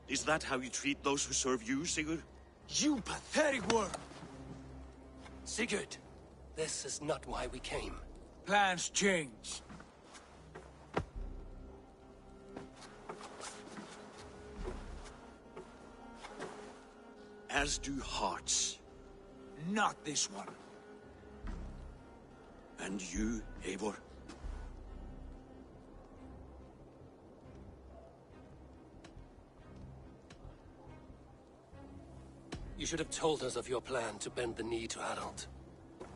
Is that how you treat those who serve you, Sigurd? You pathetic worm! Sigurd, this is not why we came. Plans change. As do hearts. Not this one. And you, Eivor? You should have told us of your plan to bend the knee to Harold.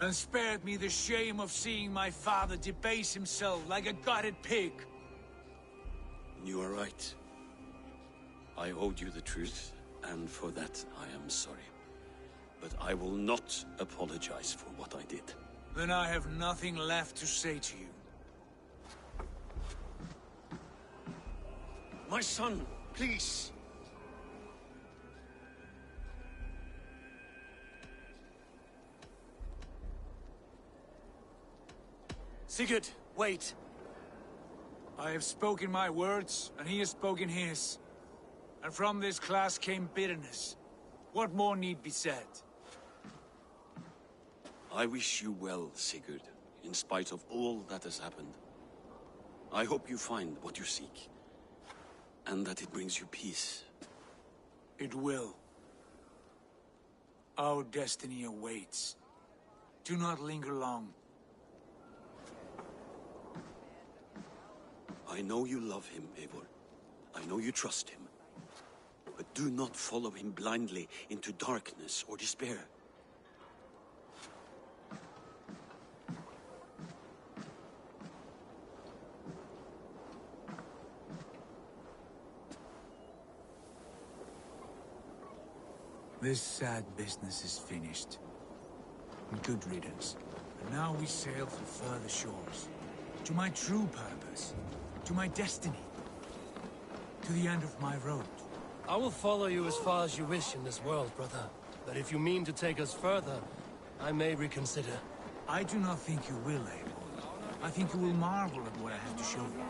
And spared me the shame of seeing my father debase himself like a gutted pig. You are right. I owed you the truth, and for that I am sorry. But I will not apologize for what I did. Then I have nothing left to say to you. My son, please! Sigurd, wait! I have spoken my words, and he has spoken his. And from this class came bitterness. What more need be said? I wish you well, Sigurd, in spite of all that has happened. I hope you find what you seek, and that it brings you peace. It will. Our destiny awaits. Do not linger long. I know you love him, Eivor. I know you trust him. But do not follow him blindly into darkness or despair. This sad business is finished. Good riddance. And now we sail for further shores. To my true purpose. To my destiny. To the end of my road. I will follow you as far as you wish in this world, brother. But if you mean to take us further, I may reconsider. I do not think you will, Eivor. I think you will marvel at what I have to show you.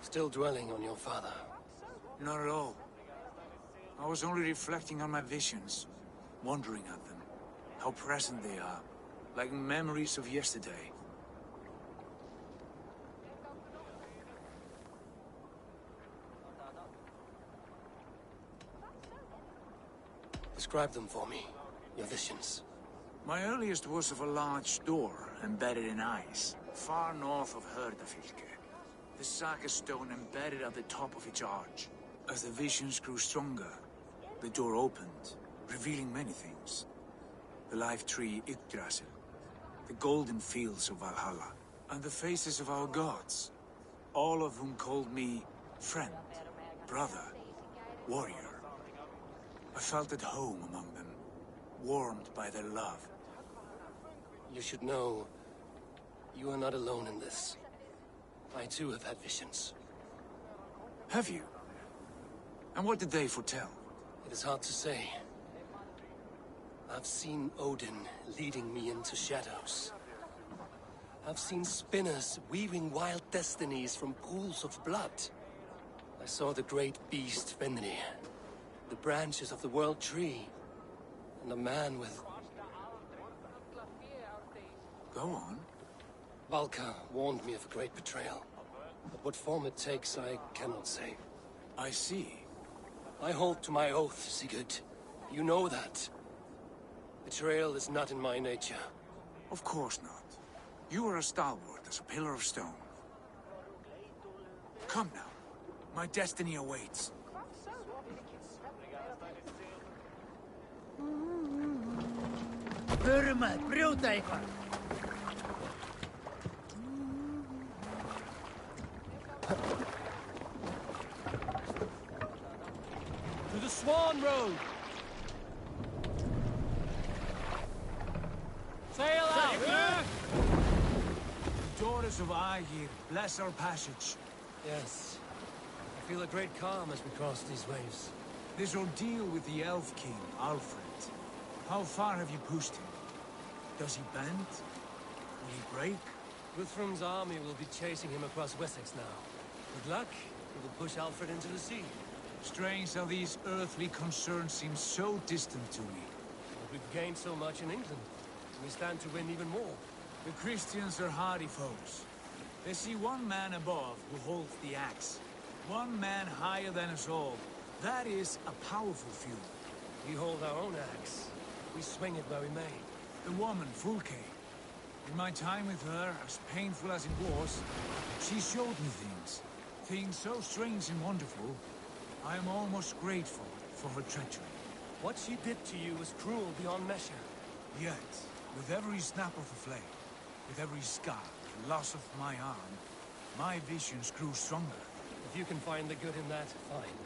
Still dwelling on your father? Not at all. I was only reflecting on my visions, wondering at them. How present they are, like memories of yesterday. Describe them for me, your visions. My earliest was of a large door embedded in ice, far north of Herdafylke. The saga stone embedded at the top of its arch. As the visions grew stronger, the door opened, revealing many things. The life tree Yggdrasil, the golden fields of Valhalla, and the faces of our gods, all of whom called me friend, brother, warrior. I felt at home among them, warmed by their love. You should know, you are not alone in this. I too have had visions. Have you? And what did they foretell? It is hard to say. I've seen Odin leading me into shadows. I've seen spinners weaving wild destinies from pools of blood. I saw the great beast Fenrir, the branches of the world tree, and a man with... Go on. Valka warned me of a great betrayal. But what form it takes, I cannot say. I see. I hold to my oath, Sigurd. You know that. Betrayal is not in my nature. Of course not. You are as stalwart as a pillar of stone. Come now. My destiny awaits. Burma, brjóta eitthvað. To the Swan Road! Sail out! The daughters of Aegir, bless our passage. Yes. I feel a great calm as we cross these waves. This ordeal with the Elf King, Alfred. How far have you pushed him? Does he bend? Will he break? Guthrum's army will be chasing him across Wessex now. With luck, he will push Alfred into the sea. Strange how these earthly concerns seem so distant to me. But we've gained so much in England. We stand to win even more. The Christians are hardy foes. They see one man above who holds the axe. One man higher than us all. That is a powerful feud. We hold our own axe. We swing it where we may. The woman, Fulke. In my time with her, as painful as it was, she showed me things. Things so strange and wonderful, I am almost grateful for her treachery. What she did to you was cruel beyond measure. Yet, with every snap of the flame, with every scar, the loss of my arm, my visions grew stronger. If you can find the good in that, fine.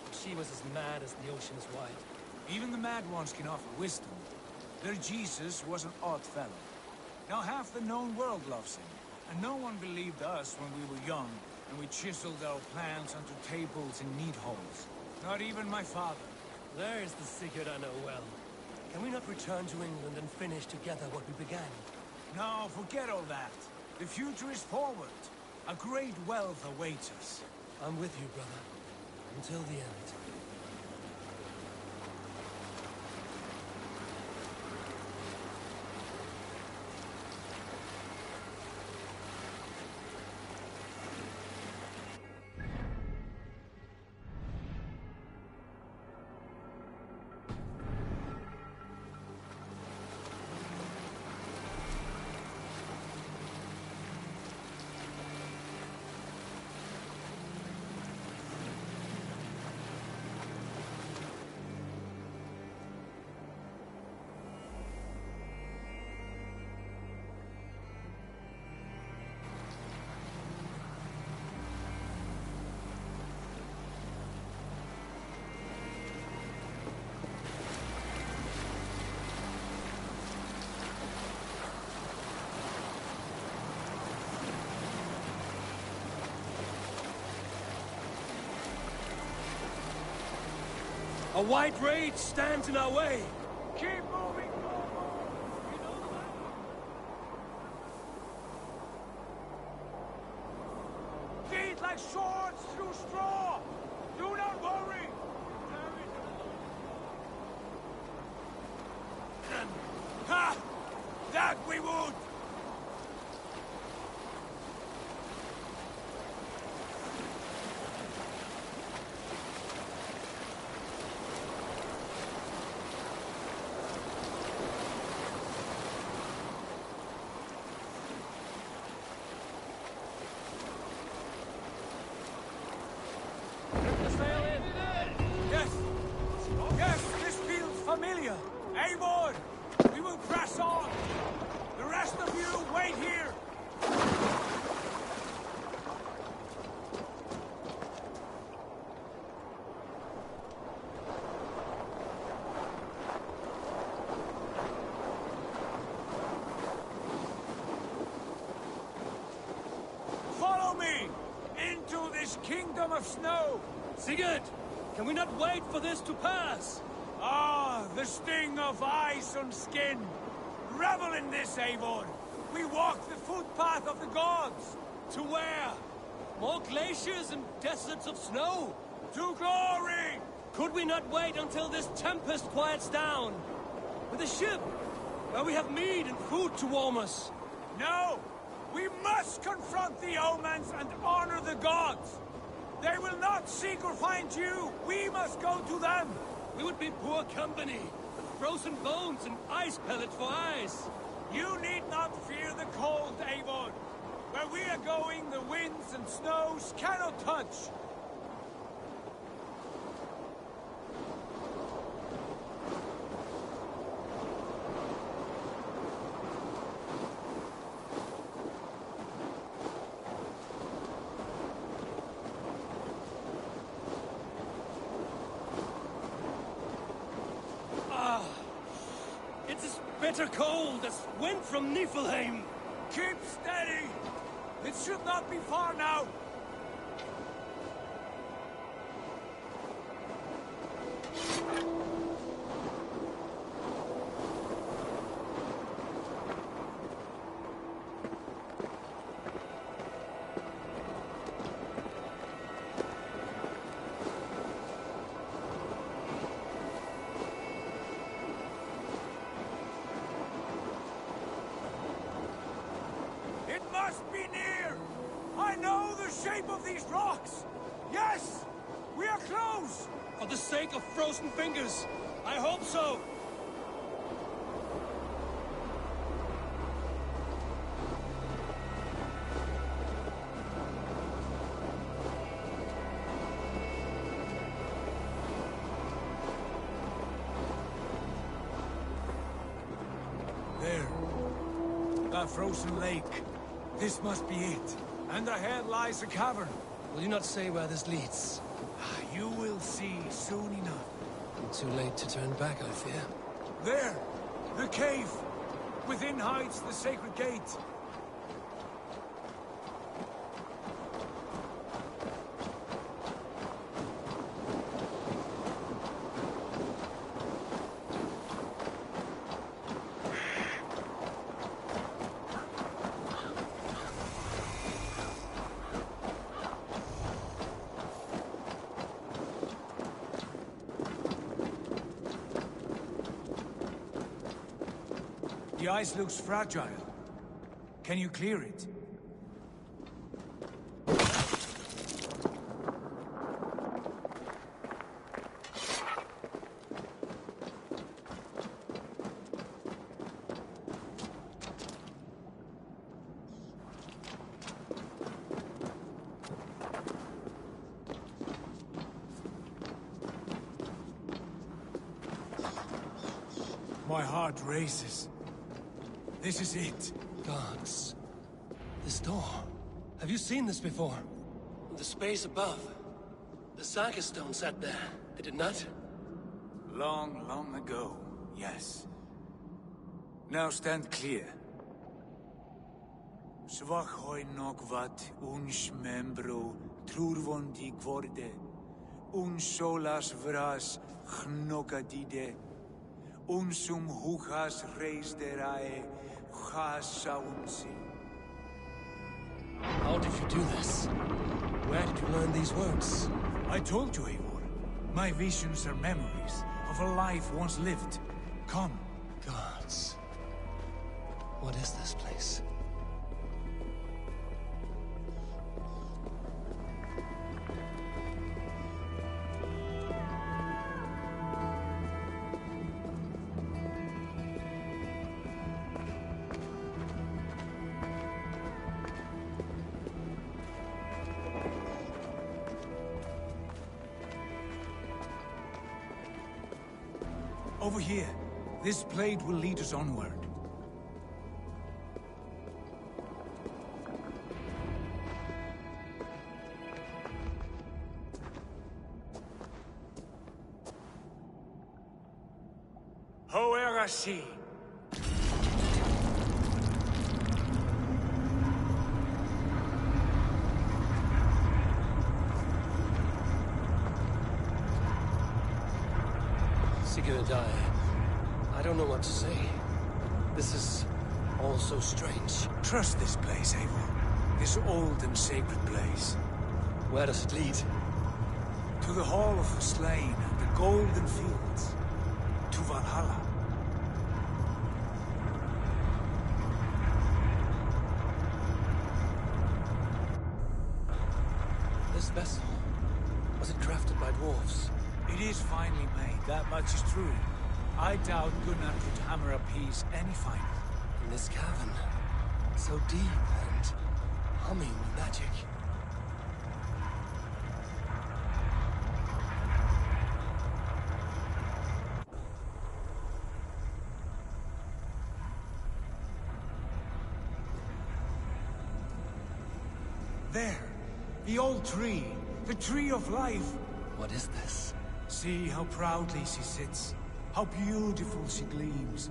But she was as mad as the ocean is wide. Even the mad ones can offer wisdom. Their Jesus was an odd fellow. Now half the known world loves him, and no one believed us when we were young, and we chiseled our plans onto tables and neat holes. Not even my father. There's the secret I know well. Can we not return to England and finish together what we began? No, forget all that. The future is forward. A great wealth awaits us. I'm with you, brother. Until the end. A white rage stands in our way. Keep moving forward! Feet like swords through straw! Do not worry! Ha! That we would! Familiar! Eivor! We will press on! The rest of you, wait here! Follow me! Into this kingdom of snow! Sigurd! Can we not wait for this to pass? Ah, the sting of ice on skin! Revel in this, Eivor! We walk the footpath of the gods! To where? More glaciers and deserts of snow? To glory! Could we not wait until this tempest quiets down? With a ship, where we have meat and food to warm us? No! We must confront the omens and honor the gods! They will not seek or find you! We must go to them! We would be poor company, with frozen bones and ice pellets for eyes. You need not fear the cold, Eivor. Where we are going, the winds and snows cannot touch. Bitter cold as wind from Niflheim. Keep steady! It should not be far now! Must be near! I know the shape of these rocks! Yes! We are close! For the sake of frozen fingers, I hope so! that frozen lake. This must be it. And ahead lies a cavern. Will you not say where this leads? You will see soon enough. Too late to turn back, I fear. There! The cave! Within hides the sacred gate. The ice looks fragile. Can you clear it? My heart races. This is it. Gods. This door. Have you seen this before? The space above. The Saga stone sat there, did it not? Long, long ago, yes. Now stand clear. Svachoi nokvat uns membro trurvondi gvorde, uns solas vras gnokadide, unsum huchas reisderae chasaunsi. How did you do this? Where did you learn these words? I told you, Eivor. My visions are memories of a life once lived. Come. Gods. What is this place? Over here. This blade will lead us onward. Hoerashi. Sigurd, I don't know what to say. This is all so strange. Trust this place, Eivor. This old and sacred place. Where does it lead? To the Hall of the Slain and the Golden Fields. To Valhalla. This vessel, was it crafted by dwarves? It is finely made, that much is true. I doubt Gunnar could hammer a piece any finer. In this cavern, so deep and humming with magic. There! The old tree! The tree of life! What is this? See how proudly she sits. How beautiful she gleams.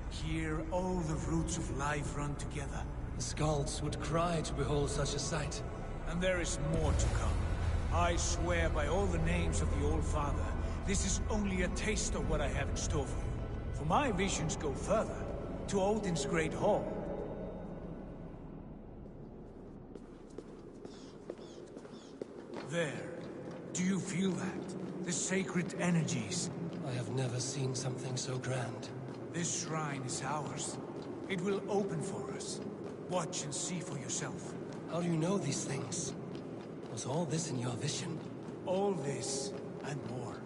Here all the roots of life run together. The Skalds would cry to behold such a sight. And there is more to come. I swear by all the names of the Old Father, this is only a taste of what I have in store for you. For my visions go further, to Odin's Great Hall. There. Do you feel that? The sacred energies. I have never seen something so grand. This shrine is ours. It will open for us. Watch and see for yourself. How do you know these things? Was all this in your vision? All this, and more.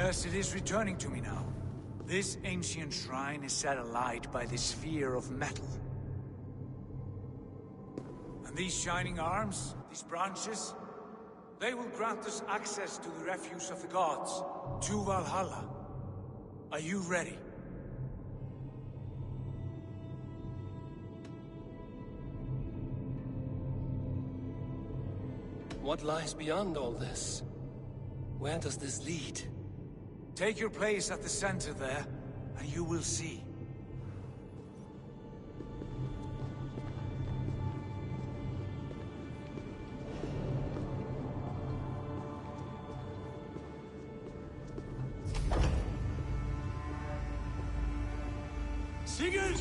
Yes, it is returning to me now. This ancient shrine is set alight by the sphere of metal. And these shining arms, these branches, they will grant us access to the refuse of the gods, to Valhalla. Are you ready? What lies beyond all this? Where does this lead? Take your place at the center there, and you will see. Sigurd!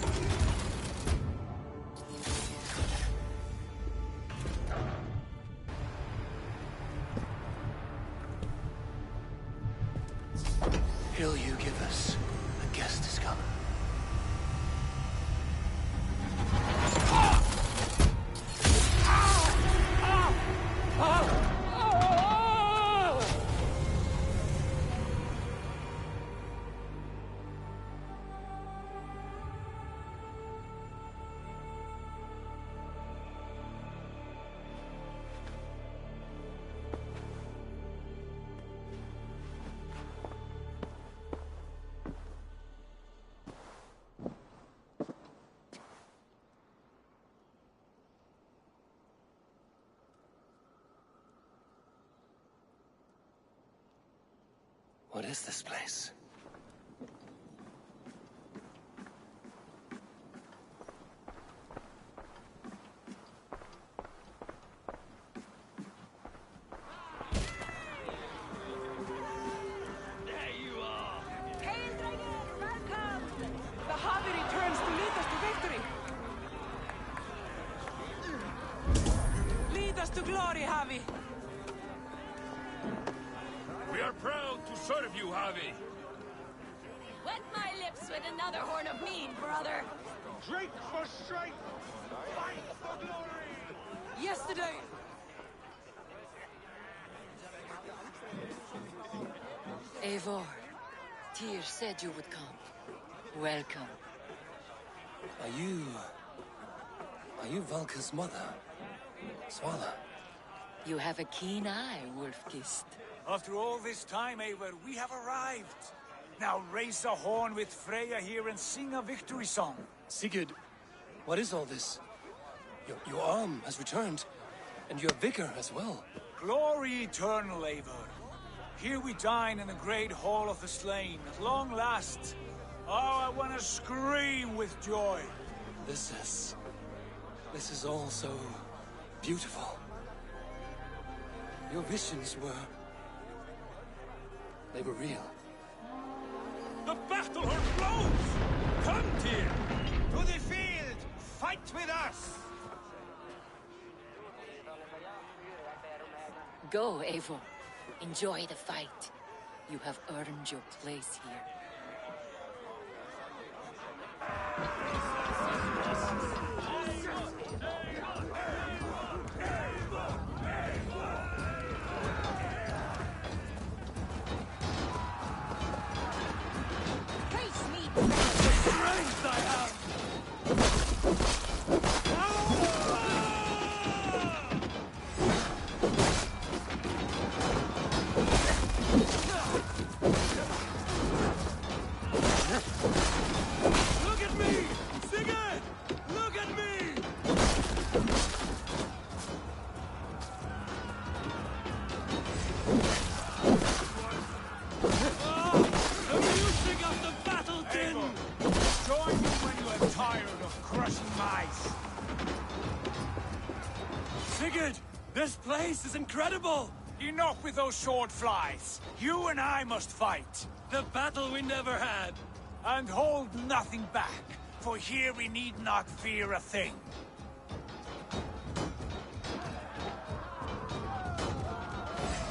Hill you give us. A guest is come. What is this place? There you are! Hail, Dragon! Welcome! The Harvey returns to lead us to victory! Lead us to glory, Harvey! We are proud to serve you, Javi. Wet my lips with another horn of mead, brother! Drink for strength! Fight for glory! Yesterday! Eivor, Tyr said you would come. Welcome. Are you Valka's mother? Svala? You have a keen eye, Wolf-Kissed. After all this time, Eivor, we have arrived. Now raise a horn with Freya here and sing a victory song. Sigurd, what is all this? Your arm has returned, and your vigor as well. Glory eternal, Eivor. Here we dine in the great hall of the slain, at long last. Oh, I want to scream with joy. This is all so beautiful. Your visions they were real. The battle horn blows! Come, Tyr! To the field! Fight with us! Go, Eivor. Enjoy the fight. You have earned your place here. This place is incredible! Enough with those sword flies. You and I must fight. The battle we never had. And hold nothing back, for here we need not fear a thing.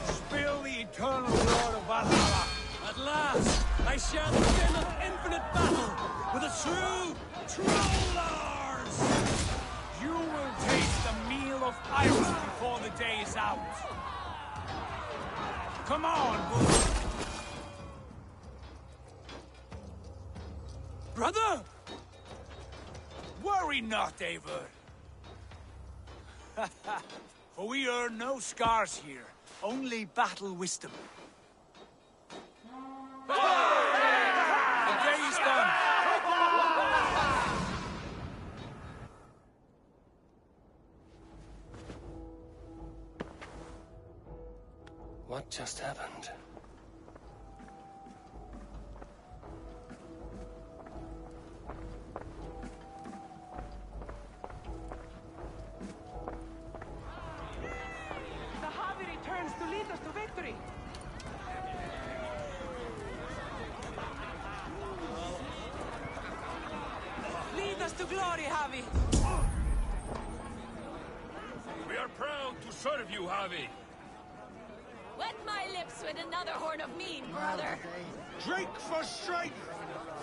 Spill the eternal blood of Valhalla. At last, I shall begin an infinite battle with a true Trollars! You will taste the meal of iron before the day is out. Come on, Wolf. Brother! Worry not, Eivor. For we earn no scars here, only battle wisdom. The day is done. What just happened? The Javi returns to lead us to victory. Lead us to glory, Javi. We are proud to serve you, Javi. Wet my lips with another horn of mead, brother. Drink for strength!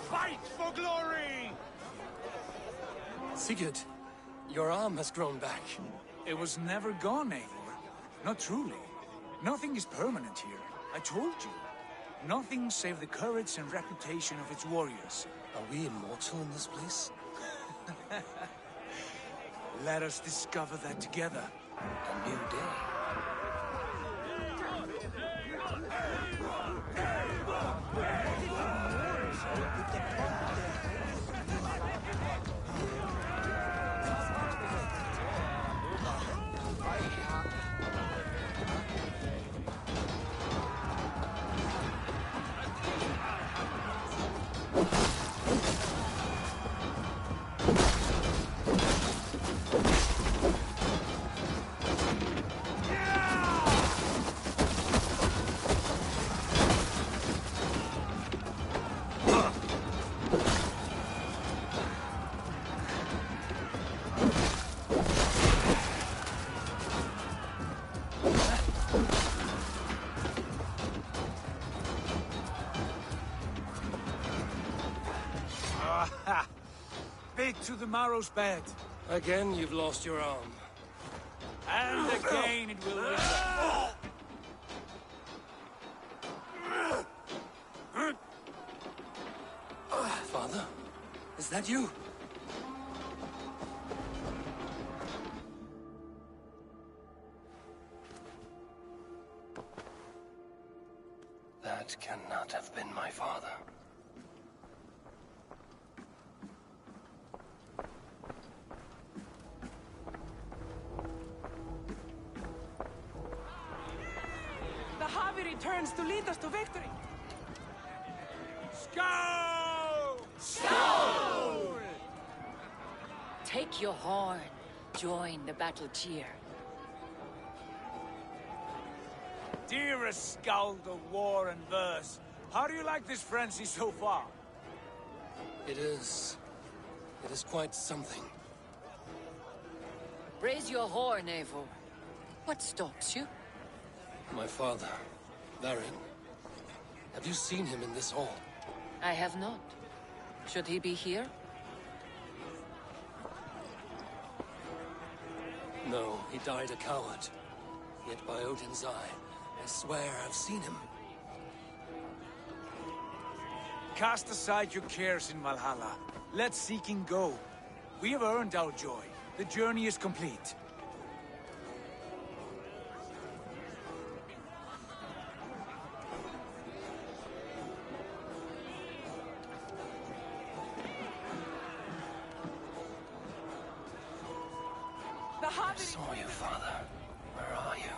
Fight for glory! Sigurd, your arm has grown back. It was never gone, Eivor. Not truly. Nothing is permanent here. I told you. Nothing save the courage and reputation of its warriors. Are we immortal in this place? Let us discover that together. A new day. Bit to the marrow's bed. Again, you've lost your arm. And again it will return. Father? Is that you? That cannot have been my father. The Javi returns to lead us to victory. Skull! Skull! Take your horn. Join the battle cheer. Dearest skald of war and verse, how do you like this frenzy so far? It is quite something. Raise your horn, Eivor. What stops you? My father, Varin. Have you seen him in this hall? I have not. Should he be here? No, he died a coward. Yet by Odin's eye, I swear I've seen him. Cast aside your cares in Valhalla. Let seeking go. We have earned our joy. The journey is complete. I saw you, Father. Where are you?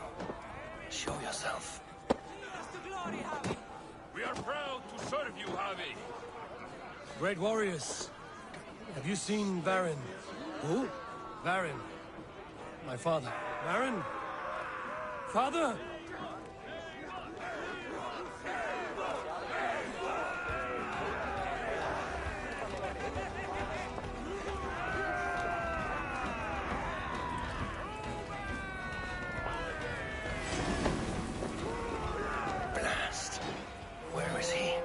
Show yourself. We are proud to serve you, Javi. Great warriors. Have you seen Varin? Who? Varin. My father. Varin? Father? Blast. Where is he?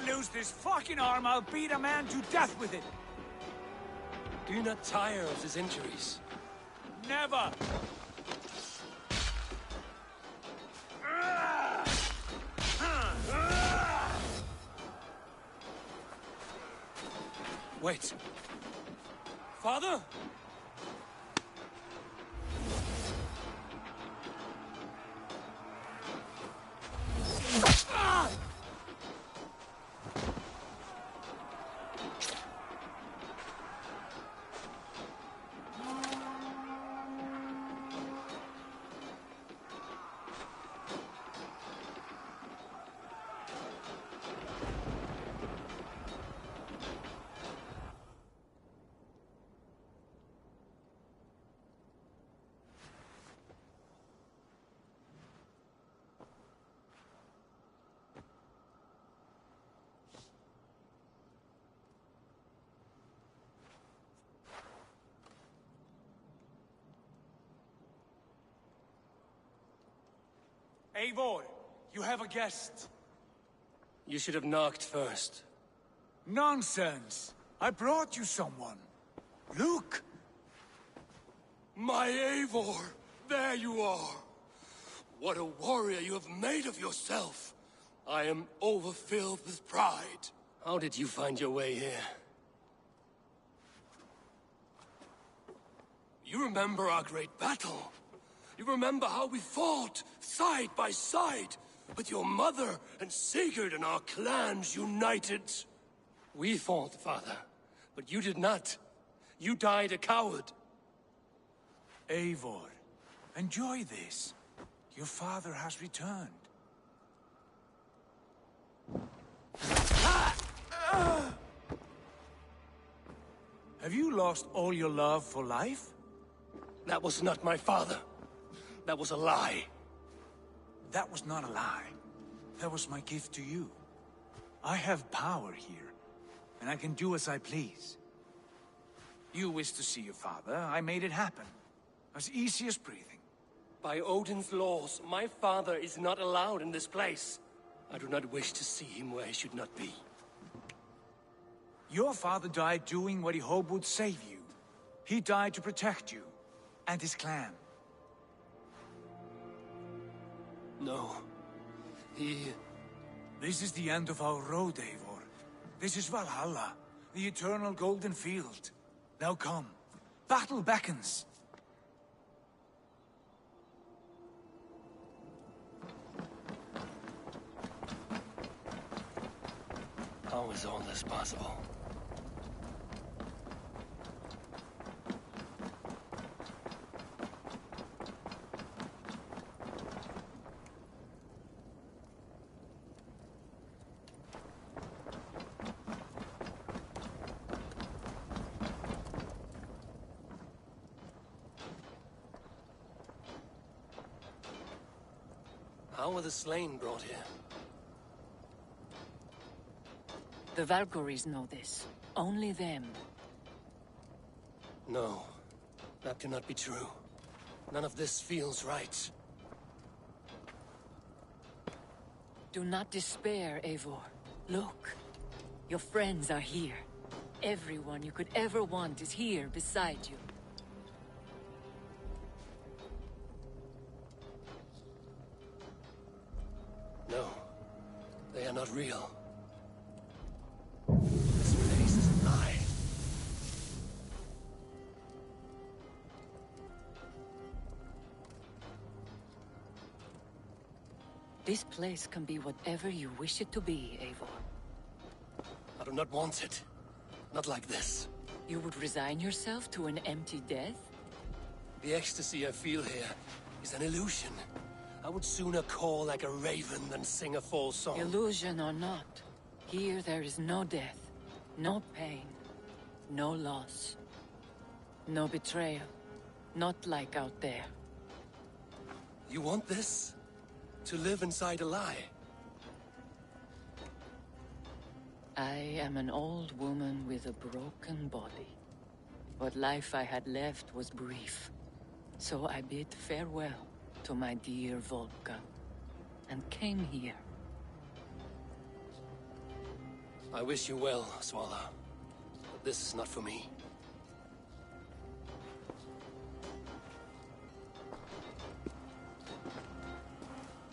lose this fucking arm, I'll beat a man to death with it. Do you not tire of his injuries? Never! Wait. Father? Eivor, you have a guest. You should have knocked first. Nonsense! I brought you someone. Look! My Eivor! There you are! What a warrior you have made of yourself! I am overfilled with pride. How did you find your way here? You remember our great battle? You remember how we fought, side by side, with your mother and Sigurd and our clans united? We fought, father, but you did not. You died a coward. Eivor, enjoy this. Your father has returned. Have you lost all your love for life? That was not my father. That was a lie. That was not a lie. That was my gift to you. I have power here, and I can do as I please. You wished to see your father, I made it happen. As easy as breathing. By Odin's laws, my father is not allowed in this place. I do not wish to see him where he should not be. Your father died doing what he hoped would save you. He died to protect you, and his clan. No. This is the end of our road, Eivor. This is Valhalla, the eternal golden field. Now come. Battle beckons. How is all this possible? How were the slain brought here? The Valkyries know this. Only them. No. That cannot be true. None of this feels right. Do not despair, Eivor. Look. Your friends are here. Everyone you could ever want is here beside you. No. They are not real. This place is a lie. This place can be whatever you wish it to be, Eivor. I do not want it. Not like this. You would resign yourself to an empty death? The ecstasy I feel here is an illusion. I would sooner call like a raven than sing a false song. Illusion or not, here there is no death, no pain, no loss, no betrayal. Not like out there. You want this? To live inside a lie? I am an old woman with a broken body. What life I had left was brief. So I bid farewell to my dear Volka, and came here. I wish you well, Swallow. But this is not for me.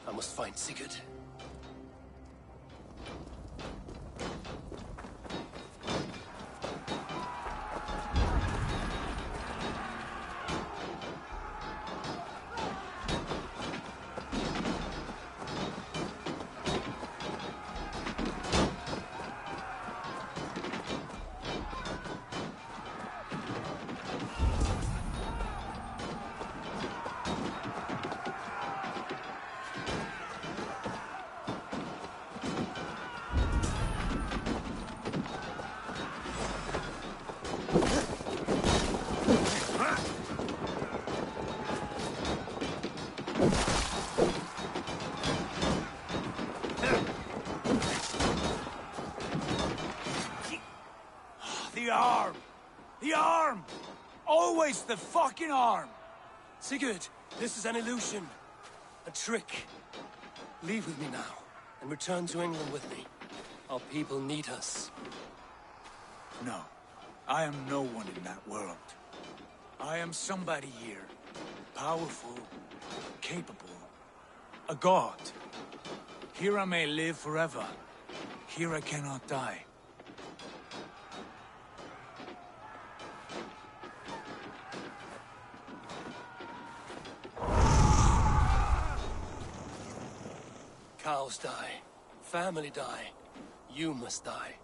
I must find Sigurd. The arm! The arm! Always the fucking arm! Sigurd, this is an illusion. A trick. Leave with me now, and return to England with me. Our people need us. No. I am no one in that world. I am somebody here. Powerful, capable. A god. Here I may live forever. Here I cannot die. Cows die. Family die. You must die.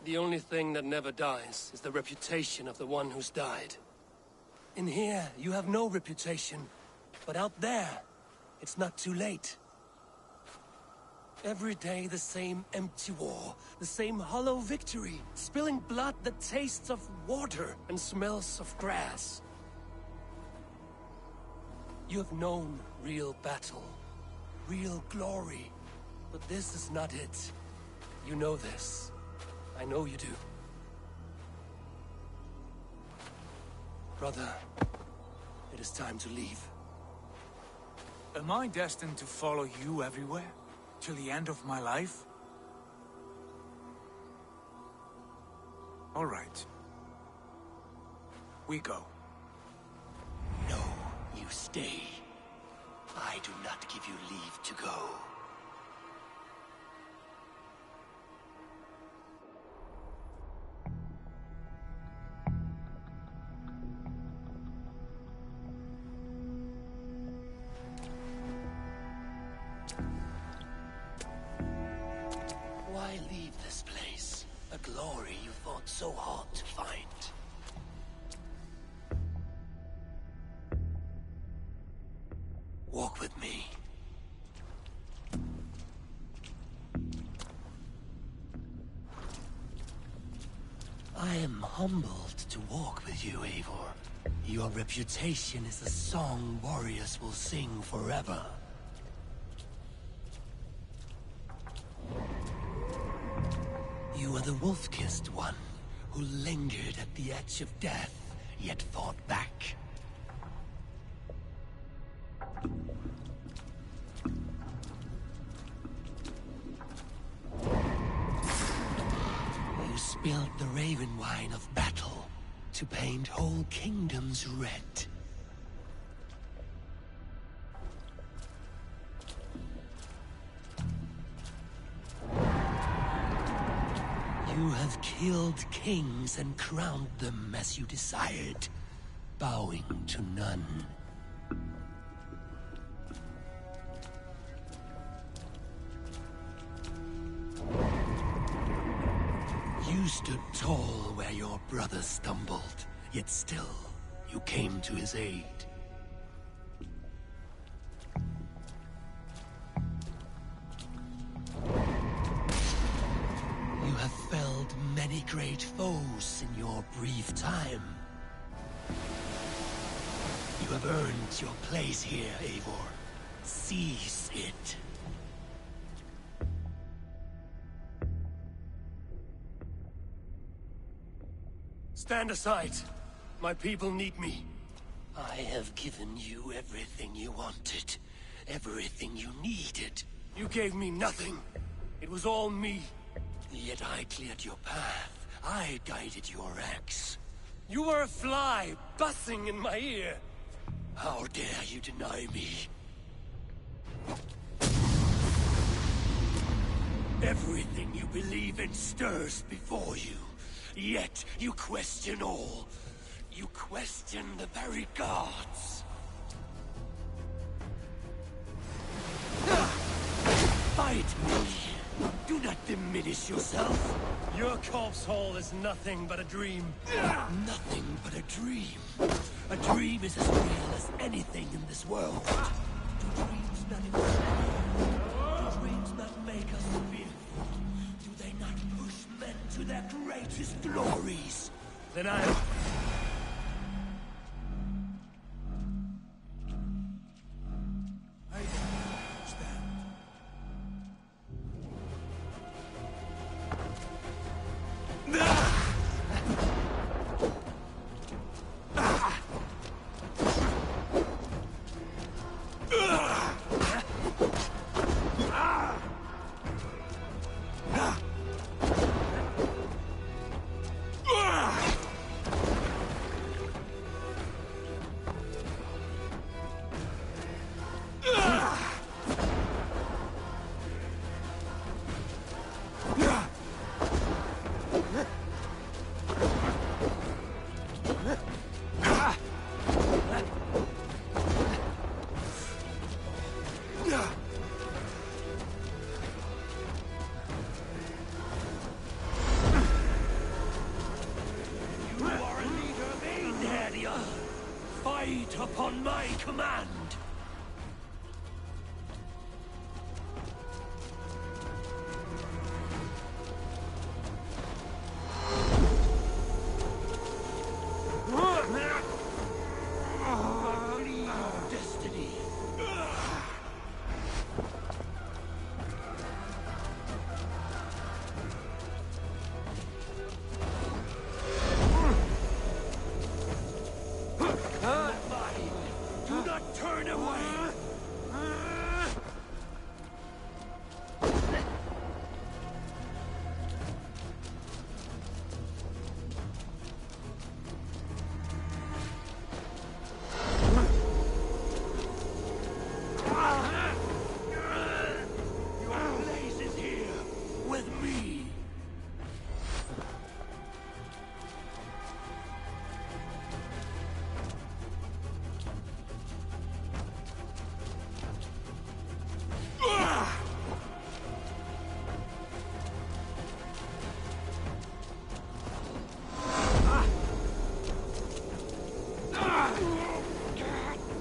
The only thing that never dies is the reputation of the one who's died. In here, you have no reputation. But out there, it's not too late. Every day the same empty war, the same hollow victory, spilling blood that tastes of water and smells of grass. You have known real battle, real glory, but this is not it. You know this. I know you do. Brother, it is time to leave. Am I destined to follow you everywhere? Till the end of my life? All right. We go. No, you stay. I do not give you leave to go. Why leave this place? A glory you fought so hard to find. Walk with me. I am humbled to walk with you, Eivor. Your reputation is a song warriors will sing forever. You are the wolf-kissed one, who lingered at the edge of death, yet fought back. You spilled the raven wine of battle to paint whole kingdoms red. You have killed kings and crowned them as you desired, bowing to none. You stood tall where your brother stumbled, yet still, you came to his aid. You have felled many great foes in your brief time. You have earned your place here, Eivor. Seize it. Stand aside. My people need me. I have given you everything you wanted. Everything you needed. You gave me nothing. It was all me. Yet I cleared your path. I guided your axe. You were a fly, buzzing in my ear. How dare you deny me? Everything you believe in stirs before you. Yet you question all. You question the very gods. Fight me! Do not diminish yourself. Your corpse hole is nothing but a dream. Nothing but a dream. A dream is as real as anything in this world. Do dreams not inspire? Do dreams not make us fearful? Do they not push men to their greatest glories? Then I... Fight upon my command! Destiny! Do not turn away! Your place is here, with me!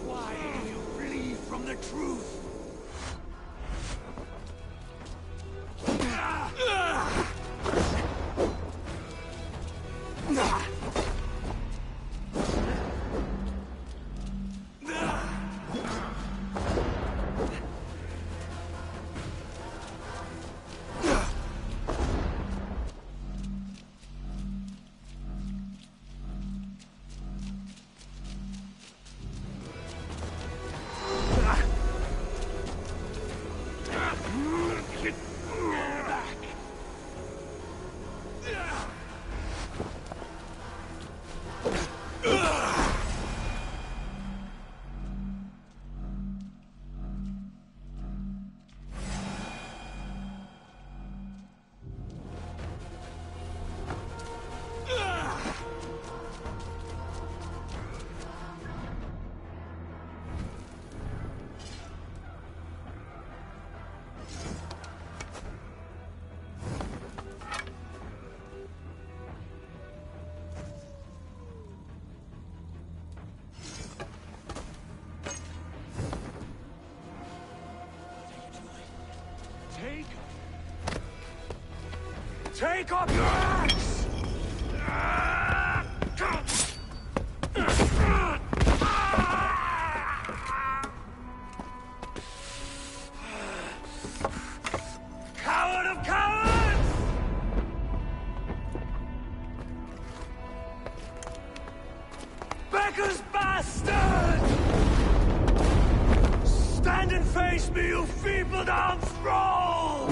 Why do you flee from the truth? Take up your axe! Coward of cowards! Becker's bastard! Stand and face me, you feeble-down thrall!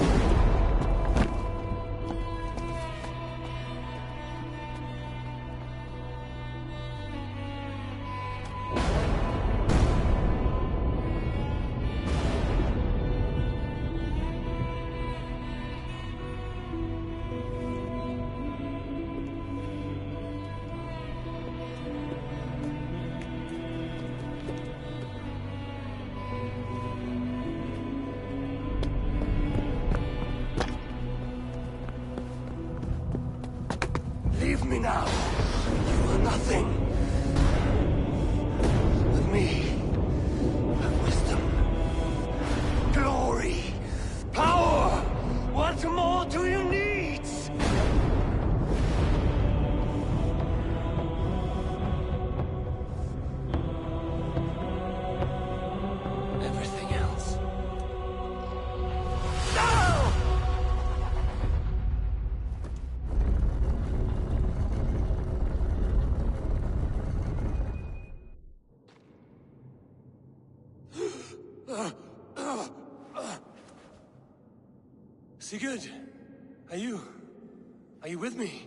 everything else. Sigurd, are you with me?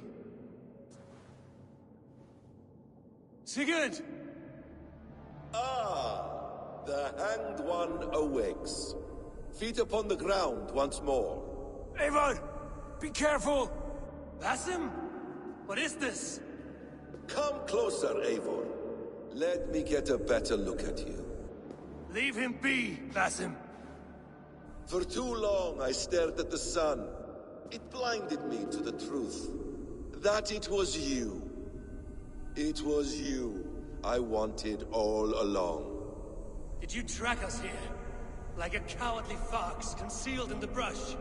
Sigurd! Ah, the Hanged One awakes. Feet upon the ground once more. Eivor! Be careful! Basim? What is this? Come closer, Eivor. Let me get a better look at you. Leave him be, Basim. For too long I stared at the sun. It blinded me to the truth. That it was you. It was you I wanted all along. Did you track us here? Like a cowardly fox concealed in the brush?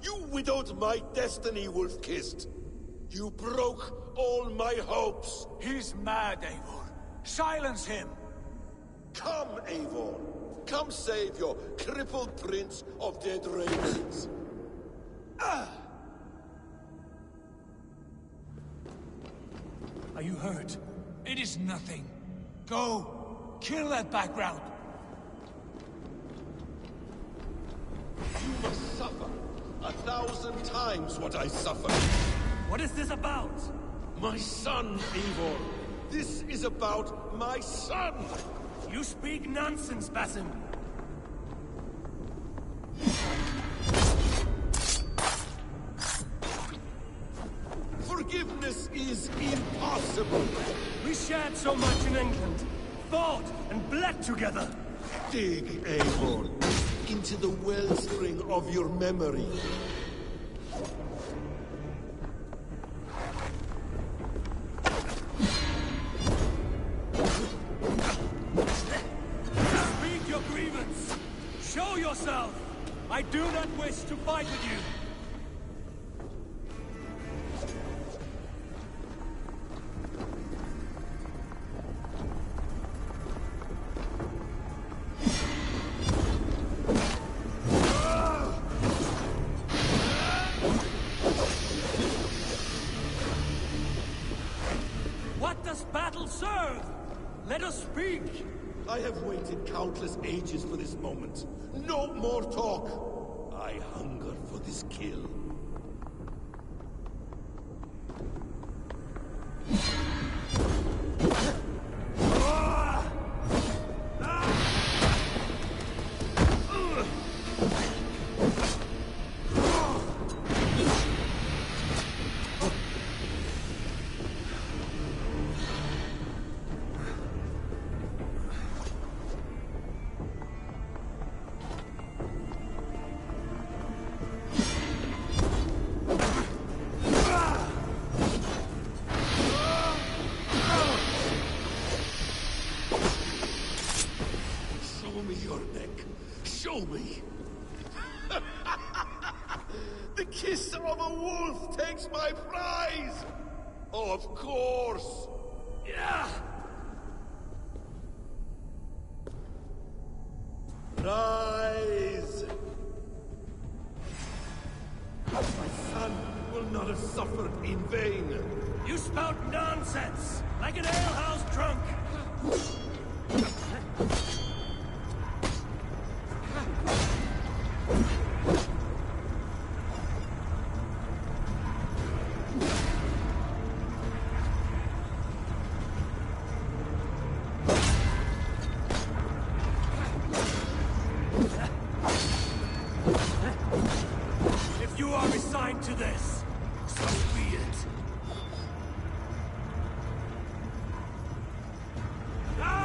You widowed my destiny, Wolf-Kissed. You broke all my hopes. He's mad, Eivor. Silence him! Come, Eivor. Come save your crippled prince of dead ravens. Are you hurt? It is nothing. Go! Kill that background! You must suffer 1,000 times what I suffered. What is this about? My son, Eivor. This is about my son! You speak nonsense, Basim. Forgiveness is impossible. We shared so much in England. Fought and bled together. Dig, Eivor, into the wellspring of your memory. Speak your grievance. Show yourself. I do not wish to fight with you. What does battle serve? Let us speak! I have waited countless ages for this moment. No more talk! I hunger for this kill. Show me your neck. Show me. The kiss of a wolf takes my prize! Of course! Yeah! Rise! My son will not have suffered in vain. You spout nonsense, like an alehouse drunk! If you are resigned to this, so be it. Ah!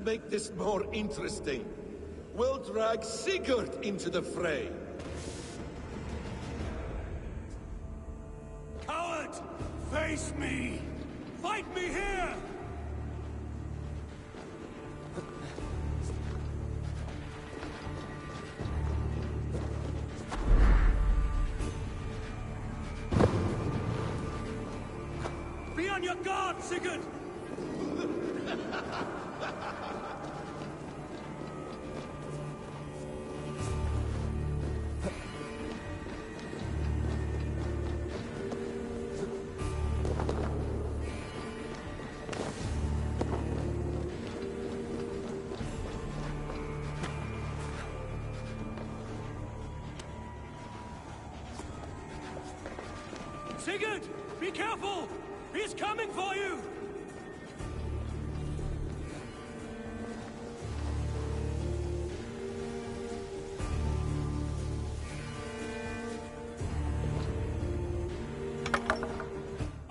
make this more interesting. We'll drag Sigurd into the fray. Coward! Face me! Fight me here! Be on your guard, Sigurd! Sigurd! Be careful! He's coming for you!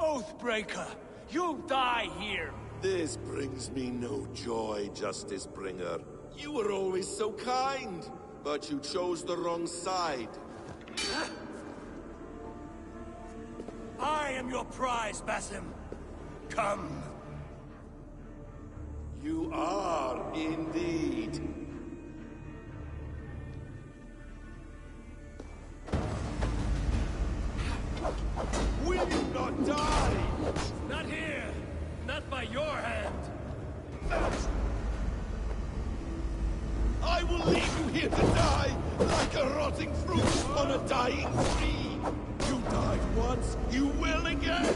Oathbreaker! You'll die here! This brings me no joy, Justice Bringer. You were always so kind, but you chose the wrong side. I am your prize, Basim. Come. You are indeed. Will you not die? Not here! Not by your hand! I will leave you here to die, like a rotting fruit on a dying tree! You died once, you will again!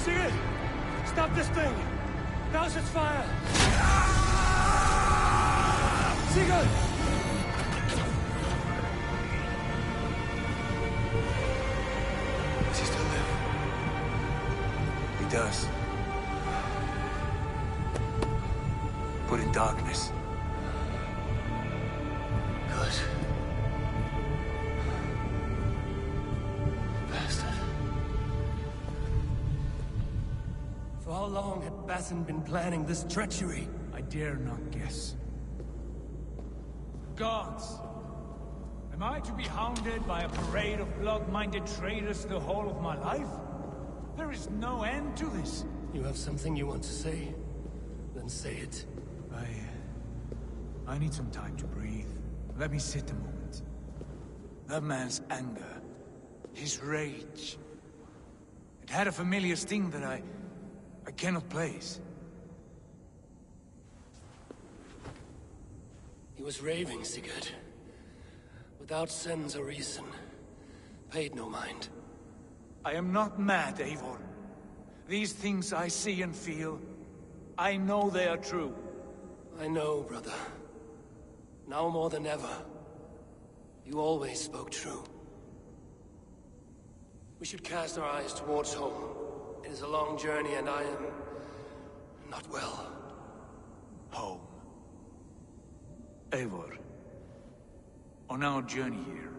Sigurd! Stop this thing! Douse its fire! Sigurd! Does he still live? He does. Put in darkness. Good. Bastard. For how long had Basim been planning this treachery? I dare not guess. Gods! Am I to be hounded by a parade of blood-minded traitors the whole of my life? There is no end to this. You have something you want to say? Then say it. I need some time to breathe. Let me sit a moment. That man's anger, his rage. It had a familiar sting that I cannot place. He was raving, Sigurd. Without sense or reason. Paid no mind. I am not mad, Eivor. These things I see and feel, I know they are true. I know, brother. Now more than ever. You always spoke true. We should cast our eyes towards home. It is a long journey and I am... not well. Home. Eivor. On our journey here,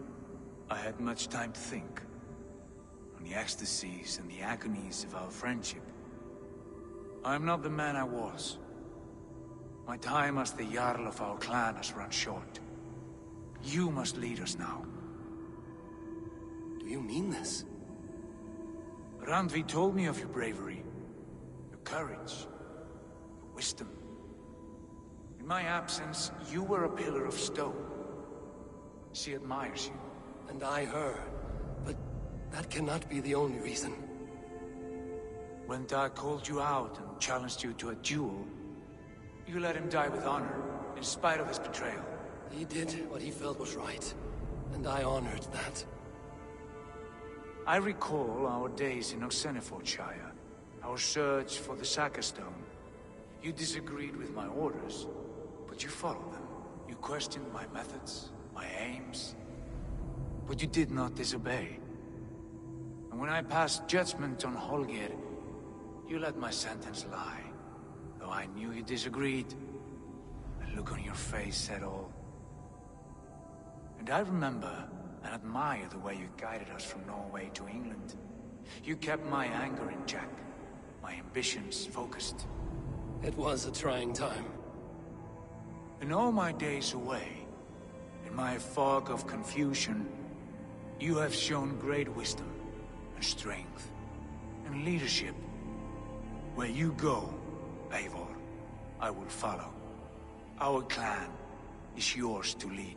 I had much time to think. On the ecstasies and the agonies of our friendship. I am not the man I was. My time as the Jarl of our clan has run short. You must lead us now. Do you mean this? Randvi told me of your bravery, your courage, your wisdom. In my absence, you were a pillar of stone. She admires you. And I her. But that cannot be the only reason. When Dag called you out and challenged you to a duel, you let him die with honor, in spite of his betrayal. He did what he felt was right, and I honored that. I recall our days in Oxenfordshire, our search for the Saka Stone. You disagreed with my orders, but you followed them. You questioned my methods, my aims, but you did not disobey. And when I passed judgment on Holger, you let my sentence lie. Though I knew you disagreed, the look on your face said all. And I remember and admire the way you guided us from Norway to England. You kept my anger in check, my ambitions focused. It was a trying time. In all my days away, in my fog of confusion, you have shown great wisdom and strength and leadership. Where you go, Eivor, I will follow. Our clan is yours to lead.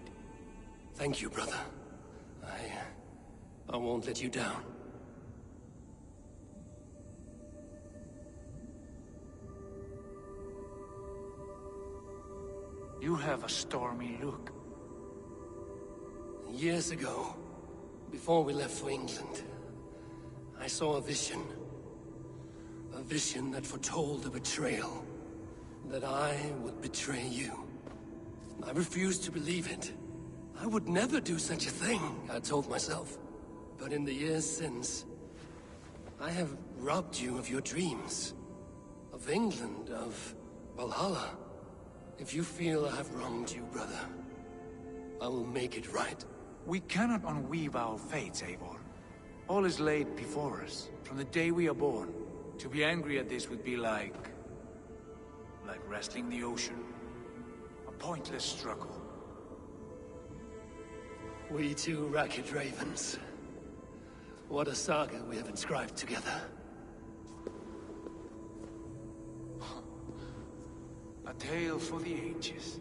Thank you, brother. I won't let you down. You have a stormy look. Years ago, before we left for England, I saw a vision. A vision that foretold a betrayal. That I would betray you. I refused to believe it. I would never do such a thing, I told myself. But in the years since, I have robbed you of your dreams. Of England, of Valhalla. If you feel I have wronged you, brother, I will make it right. We cannot unweave our fates, Eivor. All is laid before us, from the day we are born. To be angry at this would be like wrestling the ocean. A pointless struggle. We two ragged ravens. What a saga we have inscribed together. A tale for the ages.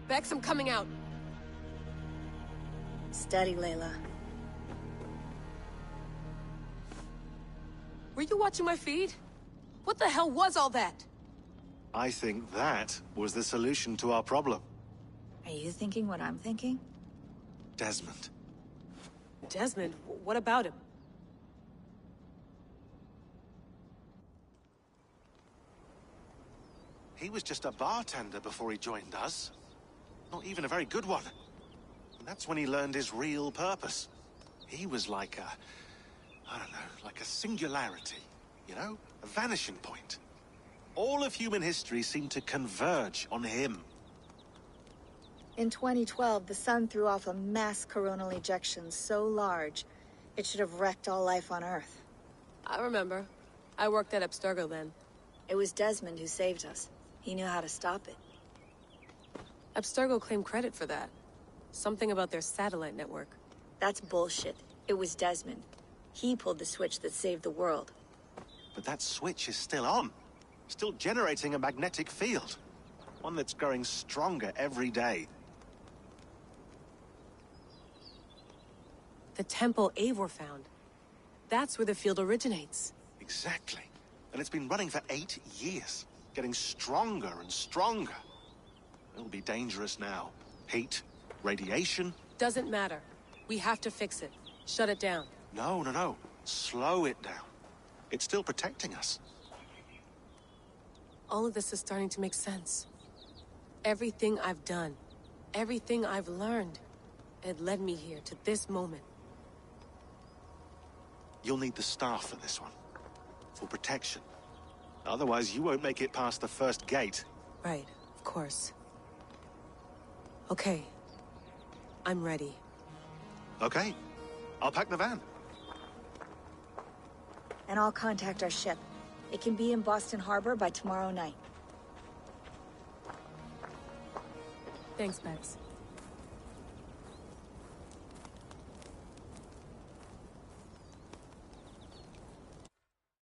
Bex, I'm coming out. Steady, Layla. Were you watching my feed? What the hell was all that? I think that was the solution to our problem. Are you thinking what I'm thinking? Desmond. Desmond? What about him? He was just a bartender before he joined us. Not even a very good one. And that's when he learned his real purpose. He was like I don't know, like a singularity, you know? A vanishing point. All of human history seemed to converge on him. In 2012, the sun threw off a mass coronal ejection so large, it should have wrecked all life on Earth. I remember. I worked at Abstergo then. It was Desmond who saved us. He knew how to stop it. Abstergo claimed credit for that. Something about their satellite network. That's bullshit. It was Desmond. He pulled the switch that saved the world. But that switch is still on. Still generating a magnetic field. One that's growing stronger every day. The temple Eivor found. That's where the field originates. Exactly. And it's been running for 8 years. Getting stronger and stronger. It'll be dangerous now. Heat, radiation. Doesn't matter. We have to fix it. Shut it down. No. Slow it down. It's still protecting us. All of this is starting to make sense. Everything I've done, everything I've learned, it led me here to this moment. You'll need the staff for this one. For protection. Otherwise, you won't make it past the first gate. Right, of course. Okay. I'm ready. Okay. I'll pack the van. And I'll contact our ship. It can be in Boston Harbor by tomorrow night. Thanks, Bex.